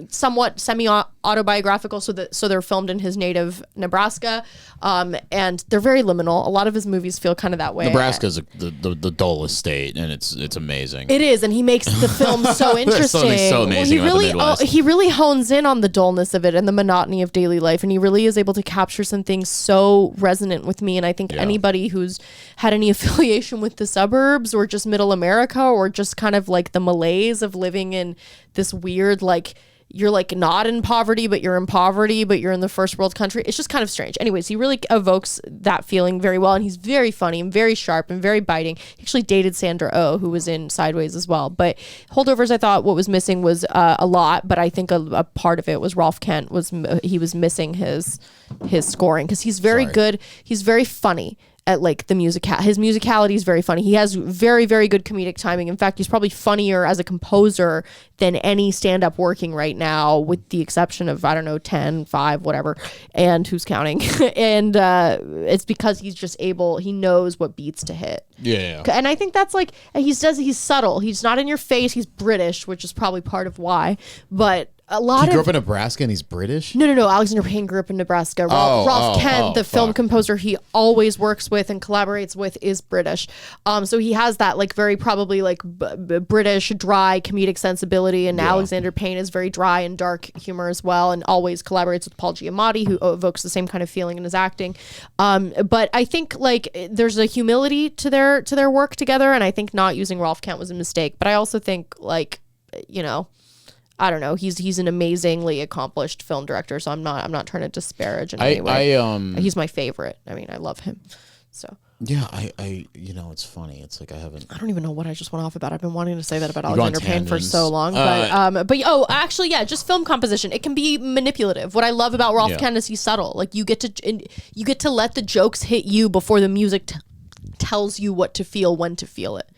somewhat semi-autobiographical, so they're filmed in his native Nebraska, and they're very liminal. A lot of his movies feel kind of that way. Nebraska's the dullest state, and it's amazing. It is, and he makes the film so interesting. Something so amazing about the Midwest. He really hones in on the dullness of it and the monotony of daily life, and he really is able to capture some things so resonant with me. And I think anybody who's had any affiliation with the suburbs or just middle America or just kind of like the malaise of living in this weird, like, you're like not in poverty, but you're in poverty, but you're in the first world country. It's just kind of strange. Anyways, he really evokes that feeling very well. And he's very funny and very sharp and very biting. He actually dated Sandra Oh, who was in Sideways as well. But Holdovers, I thought what was missing was a lot, but I think a part of it was Rolf Kent he was missing his scoring, because he's very good. He's very funny at like the his musicality is very funny. He has very, very good comedic timing. In fact, he's probably funnier as a composer than any stand-up working right now, with the exception of, I don't know, 10, 5, whatever, and who's counting. And it's because he's just he knows what beats to hit. Yeah. And I think that's like, he's subtle. He's not in your face. He's British, which is probably part of why, but he grew up in Nebraska and he's British? No. Alexander Payne grew up in Nebraska. Rolf Kent, the film composer he always works with and collaborates with, is British. So he has that like very probably like British dry comedic sensibility, and Alexander Payne is very dry and dark humor as well, and always collaborates with Paul Giamatti, who evokes the same kind of feeling in his acting. But I think like there's a humility to their work together, and I think not using Rolf Kent was a mistake. But I also think, like, you know, I don't know. He's an amazingly accomplished film director, so I'm not trying to disparage in any way. He's my favorite. I mean, I love him. So yeah, I it's funny. It's like I don't even know what I just went off about. I've been wanting to say that about Alexander Payne for so long, but actually, yeah, just film composition. It can be manipulative. What I love about Rolf Kent is he's subtle. Like you get to let the jokes hit you before the music tells you what to feel, when to feel it.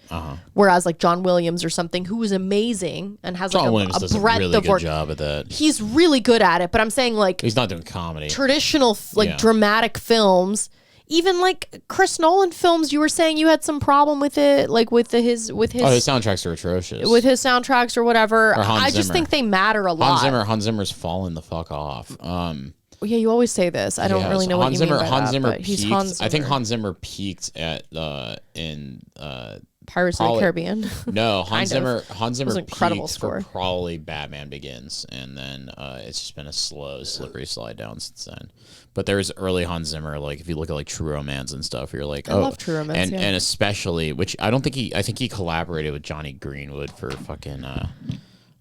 Whereas like John Williams or something, who is amazing and has like a breadth really of work. Good job at that. He's really good at it, but I'm saying like he's not doing comedy. Traditional dramatic films, even like Chris Nolan films. You were saying you had some problem with it, like with his soundtracks are atrocious. With his soundtracks or whatever. Or I just think they matter a lot. Hans Zimmer's fallen the fuck off. Yeah, you always say this. I don't really know what you mean by that. He's Hans Zimmer. I think Hans Zimmer peaked at in Pirates of the Caribbean. No, Hans Zimmer incredible peaked score. for probably Batman Begins, and then it's just been a slow, slippery slide down since then. But there's early Hans Zimmer, like if you look at like True Romance and stuff, you're like, I love True Romance, and especially, which I think he collaborated with Johnny Greenwood for fucking.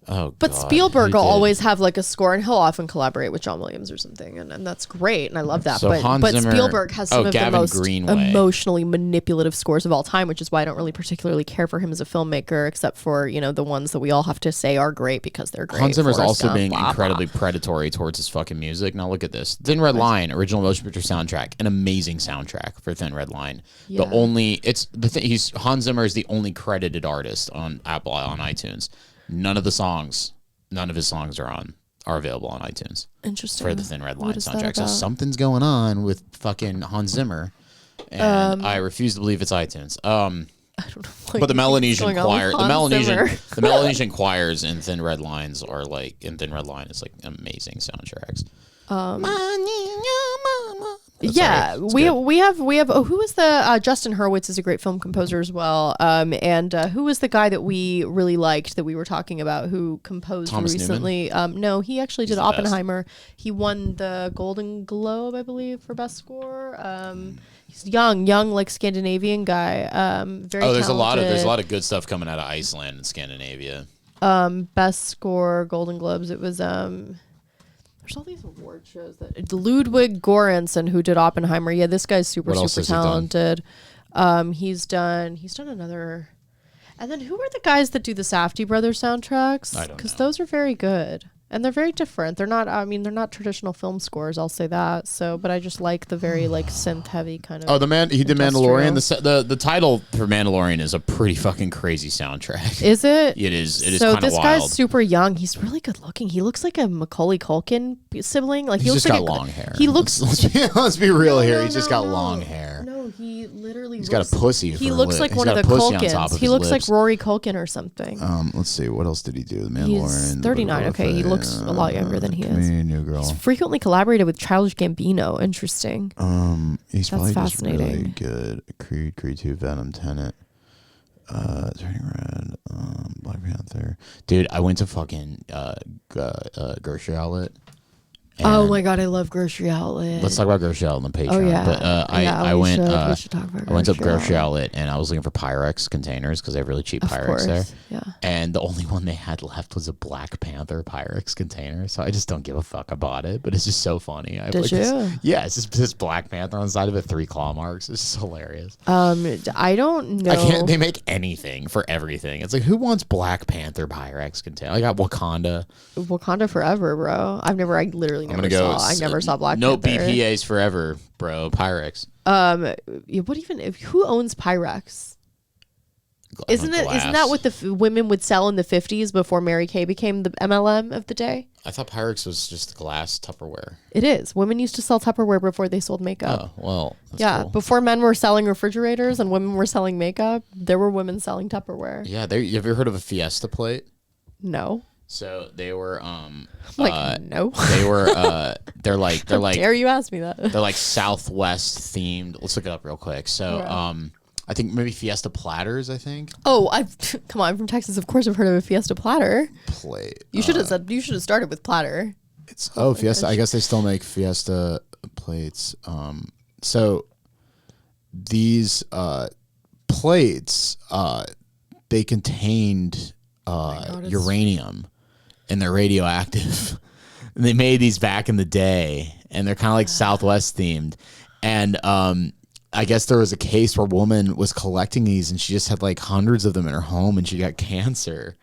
But Spielberg will always have like a score, and he'll often collaborate with John Williams or something, and that's great, and I love that. So but Spielberg has some of the most Greenway. Emotionally manipulative scores of all time, which is why I don't really particularly care for him as a filmmaker, except for the ones that we all have to say are great because they're great. Hans Zimmer's also being incredibly predatory towards his fucking music. Now look at this: Thin Red Line, original motion picture soundtrack, an amazing soundtrack for Thin Red Line. Yeah. Hans Zimmer is the only credited artist on iTunes. None of his songs are available on iTunes. Interesting. For the Thin Red Line soundtrack. So something's going on with fucking Hans Zimmer, and I refuse to believe it's iTunes. I don't know. But the Melanesian choir, the Melanesian choirs in Thin Red Line is like amazing soundtracks. We have who is the Justin Hurwitz is a great film composer as well, and who was the guy that we really liked that we were talking about who composed Thomas recently? No, he actually did Oppenheimer. He won the Golden Globe, I believe, for best score. He's young like Scandinavian guy. Very there's talented. there's a lot of good stuff coming out of Iceland and Scandinavia. Best score, Golden Globes. It was there's all these award shows that Ludwig Göransson, who did Oppenheimer. Yeah, this guy's super talented. He's done another. And then who are the guys that do the Safdie Brothers soundtracks? I don't know. Because those are very good. And they're very different. They're not, I mean, they're not traditional film scores, I'll say that. So, but I just like the very like synth heavy kind of. Oh, he did Mandalorian. industrial. The title for Mandalorian is a pretty fucking crazy soundtrack. Is it? It is. It is so kind of this wild. guy's super young. He's really good looking. He looks like a Macaulay Culkin sibling. Like He's he looks just like got long hair. He looks. Let's be real here. No, He's just no, got no. long hair. No, he literally. He's got a pussy. He for a looks lip. like He's one of got the a pussy on top Culkins. of He his looks lips. like Rory Culkin or something. Let's see. What else did he do? The Mandalorian. He's 39. Okay, he looks a lot younger than he is. New girl. He's frequently collaborated with Childish Gambino. Interesting. He's probably just really fascinating. good. Creed 2, Venom, Tenet, Turning Red, Black Panther. Dude, I went to fucking grocery outlet. Oh and my god, I love Grocery Outlet. Let's talk about grocery outlet on the Patreon. Oh yeah. But I we went. should talk about I went to Grocery grocery outlet and I was looking for Pyrex containers because they have really cheap Of Pyrex course. there. Yeah. And the only one they had left was a Black Panther Pyrex container. So I just don't give a fuck. I bought it, but it's just so funny. I have Did like you? Yeah, it's just this Black Panther on the side of it, 3 claw marks. It's just hilarious. I don't know. I can't. They make anything for everything. It's like, who wants Black Panther Pyrex container? I got Wakanda. Wakanda forever, bro. I literally never saw. I never saw Black No Panther. BPAs forever, bro. Pyrex. What even? Who owns Pyrex? Isn't that what the women would sell in the 50s before Mary Kay became the MLM of the day? I thought Pyrex was just glass Tupperware. It is. Women used to sell Tupperware before they sold makeup. Oh, well, that's yeah, cool. before men were selling refrigerators and women were selling makeup, there were women selling Tupperware. Yeah, have you ever heard of a Fiesta plate? No. So they were No. they were they're like Dare you ask me that? they're like Southwest themed. Let's look it up real quick. So Right. I think maybe Fiesta platters, I think. Oh, come on, I'm from Texas. Of course I've heard of a Fiesta platter. Plate. You should have started with platter. It's Fiesta. I guess they still make Fiesta plates. So these plates they contained uranium, and they're radioactive. And they made these back in the day, and they're kind of like Southwest themed. And I guess there was a case where a woman was collecting these, and she just had like hundreds of them in her home, and she got cancer.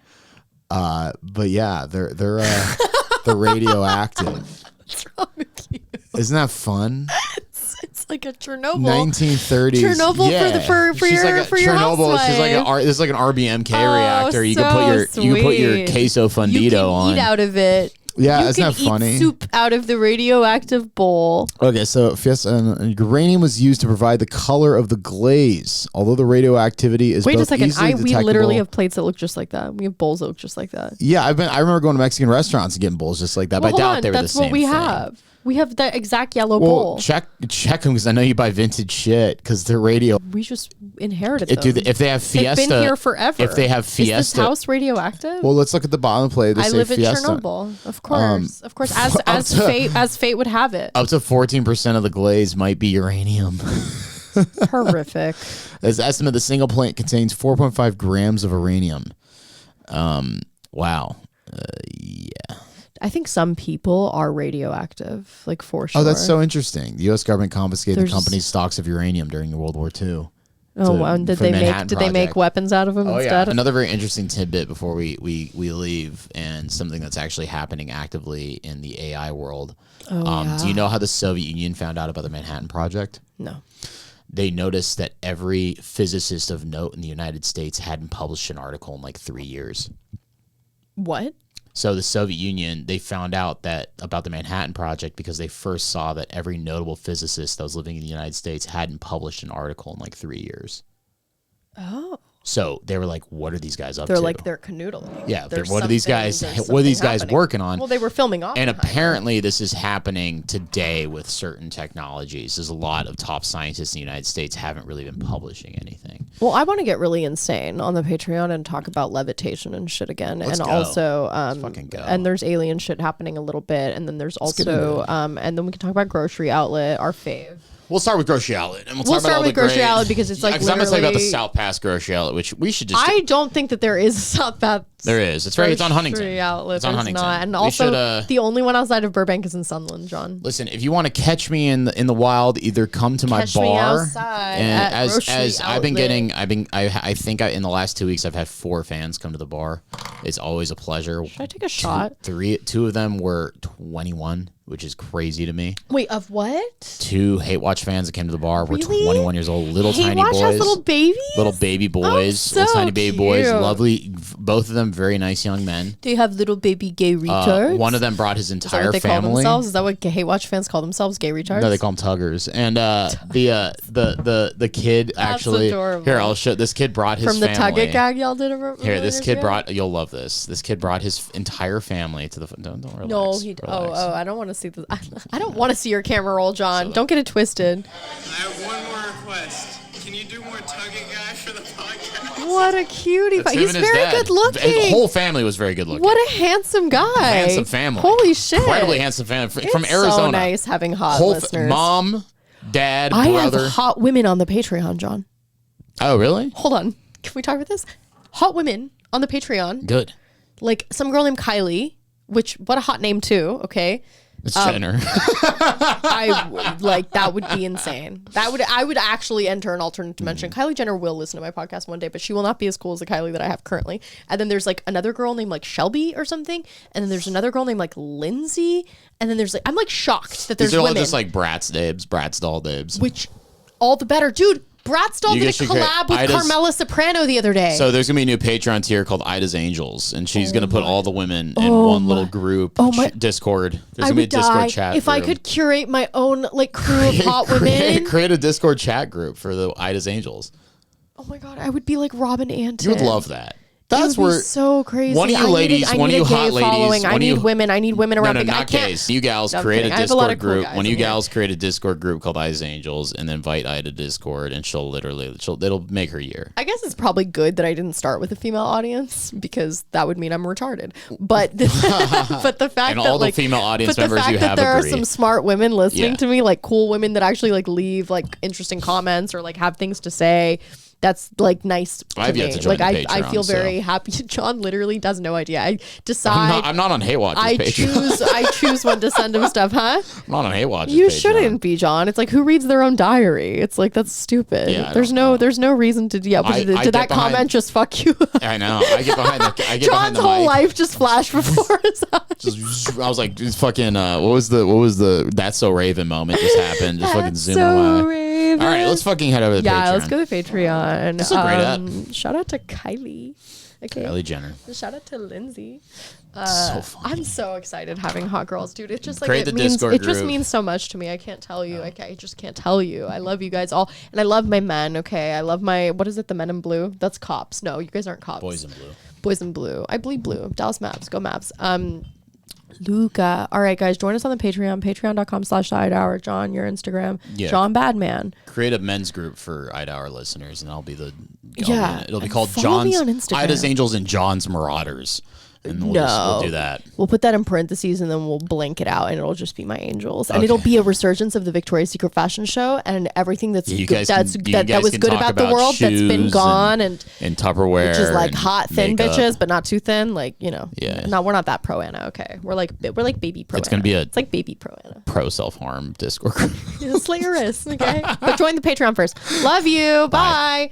But yeah, they're they're radioactive. What's wrong with you? Isn't that fun? It's like a Chernobyl. 1930s. Chernobyl yeah. for your Chernobyl. housewife. This is like an RBMK reactor. You so can put your queso fundido you can on. Eat out of it. Yeah, you isn't can that funny? Eat soup out of the radioactive bowl. Okay, so uranium was used to provide the color of the glaze. Although the radioactivity is Wait a both second. easily We literally detectable- have plates that look just like that. We have bowls that look just like that. Yeah, I remember going to Mexican restaurants and getting bowls just like that. Well, but I hold doubt on. they were That's the same what we thing. have. We have the exact yellow Well, bowl. check them because I know you buy vintage shit because they're radio. We just inherited If them. they have Fiesta, They've been here forever. If they have Is this Fiesta, house radioactive? well, let's look at the bottom plate. They I say live in Fiesta. Chernobyl. Of course. Of course. As fate would have it. Up to 14% of the glaze might be uranium. Horrific. As estimate, the single plant contains 4.5 grams of uranium. Wow. I think some people are radioactive, like for sure. Oh, that's so interesting. The U.S. government confiscated There's- the company's stocks of uranium during World War II. Oh, wow. And did for they Manhattan make Project. weapons out of them instead? Another very interesting tidbit before we leave, and something that's actually happening actively in the AI world. Do you know how the Soviet Union found out about the Manhattan Project? No. They noticed that every physicist of note in the United States hadn't published an article in like 3 years. What? So the Soviet Union, they found out that about the Manhattan Project because they first saw that every notable physicist that was living in the United States hadn't published an article in like 3 years. Oh. So they were like, "What are these guys up They're to?" like, they're canoodling. Yeah, There's what are these guys? something- What are these something guys happening. working on? Well, they were filming off. And apparently, this is happening today with certain technologies. There's a lot of top scientists in the United States haven't really been publishing anything. Well, I want to get really insane on the Patreon and talk about levitation and shit again. Let's and go. also, Let's fucking go. and there's alien shit happening a little bit. And then there's get into also, and then we can talk about Grocery Outlet, our fave. We'll start with grocery outlet, and we'll We'll talk about start all with the grocery great- outlet because it's like I'm gonna tell you about the literally- South Pass grocery outlet, which we should just. I don't think that there is a South Pass. There is. It's right. It's on Huntington. Grocery outlet. It's on There's Huntington. not. And We also, should, the only one outside of Burbank is in Sunland, John. Listen, if you want to catch me in the wild, either come to my Catch me bar. outside And at as grocery I've been outlet. getting, I think in the last 2 weeks I've had 4 fans come to the bar. It's always a pleasure. Should I take a shot? Two of them were 21, which is crazy to me. Wait, of what? 2 Hate Watch fans that came to the bar were Really? 21 years old, little Hate tiny Watch boys. has little babies? Little baby boys, so little tiny baby boys, cute. lovely. Both of them very nice young men. Do you have little baby gay retards? One of them brought his Is that entire what they call family. themselves? Is that what Hate Watch fans call themselves? Gay retards? No, they call them tuggers. And the kid actually adorable. here I'll show. This kid brought his From the family. Tugget gag y'all did over Here, this years kid ago? brought. You'll love this. This kid brought his entire family to the. Don't relax. No, relax. I don't want to see this. I don't want to see your camera roll, John. Don't get it twisted. I have one more request. Can you do more tugging guy for the podcast? What a cutie! That's him He's and his very dad. good looking. The whole family was very good looking. What a handsome guy! handsome family. Holy shit! Incredibly handsome family from It's Arizona. So nice having hot listeners. Mom, dad, I brother. have hot women on the Patreon, John. Oh, really? Hold on. Can we talk about this? Hot women on the Patreon. Good. Like some girl named Kylie, which, what a hot name too, okay? It's Jenner. That would be insane. I would actually enter an alternate dimension. Kylie Jenner will listen to my podcast one day, but she will not be as cool as the Kylie that I have currently. And then there's like another girl named like Shelby or something. And then there's another girl named like Lindsay. And then there's like, I'm like shocked that there's These are all women. just like Bratz dabes, Bratz doll dabes. Which, all the better. Dude, Bratz Doll You did a guys should create collab with Ida's- Carmela Soprano the other day. So there's gonna be a new Patreon tier called Ida's Angels, and she's gonna put all the women in Oh one my- little group. oh my- Discord. There's I gonna be a would Discord die chat. if I room. could curate my own like crew of hot women. create a Discord chat group for the Ida's Angels. Oh my god, I would be like Robin Anton. You would love that. It That's would be where so crazy. one of you I need ladies, a- I one of need you a gay hot ladies, following. I one of need you- women. I need women no, around. no, me. I not can't. gays. You gals No, I'm create a kidding. I have a lot Discord of cool group. guys One of in you here. gals create a Discord group called Ida's Angels, and then invite Ida to Discord, and it'll make her year. I guess it's probably good that I didn't start with a female audience because that would mean I'm retarded. But but the fact And that all the like female audience but the members fact you that have there agree. are some smart women listening Yeah. to me, like cool women that actually like leave like interesting comments or like have things to say. That's like nice to I've me. yet to join like the I Patreon, feel so. very happy. John literally has no idea. I decide. I'm not on Hate Watch's I Patreon. I choose when to send him stuff, huh? I'm not on Hate Watch's You Patreon. shouldn't be, John. It's like who reads their own diary? It's like that's stupid. Yeah, I there's don't no know. there's no reason to yeah. But I did get that behind- comment just fuck you? I know. I get behind the. I get behind John's the whole mic. life just flashed before his eyes. I was like, just fucking. What was the That's So Raven moment just happened? Just fucking That's zoom so on my. Raven. All right, let's fucking head over to the Yeah, Patreon. let's go to Patreon. This is a great app. Shout out to Kylie. Okay. Kylie Jenner. Shout out to Lindsay. So funny. I'm so excited having hot girls, dude. It just like Create it the means Discord it just group. means so much to me. I can't tell you. I just can't tell you. I love you guys all, and I love my men. Okay, I love my what is it? The men in blue. That's cops. No, you guys aren't cops. Boys in blue. Boys in blue. I bleed blue. Dallas Maps. Go Maps. Luca. All right, guys, join us on the Patreon. Patreon.com/sidehour. John, your Instagram. Yeah. John Badman. Create a men's group for Ida Hour listeners, and I'll be the. Yeah, It'll be and called follow me John's on Instagram. Ida's Angels and John's Marauders, and we'll do that. We'll put that in parentheses and then we'll blank it out and it'll just be my angels. And it'll be a resurgence of the Victoria's Secret fashion show and everything that's You good, guys can- you that guys was can good talk about the about world that's been shoes gone and And Tupperware, which is like and hot thin makeup. bitches, but not too thin. Like, you know, Yeah. No, we're not that pro Anna. Okay, we're like baby pro. It's gonna be it's like baby pro Anna. Pro self harm Discord group. Slit your wrists, okay? But join the Patreon first. Love you. Bye.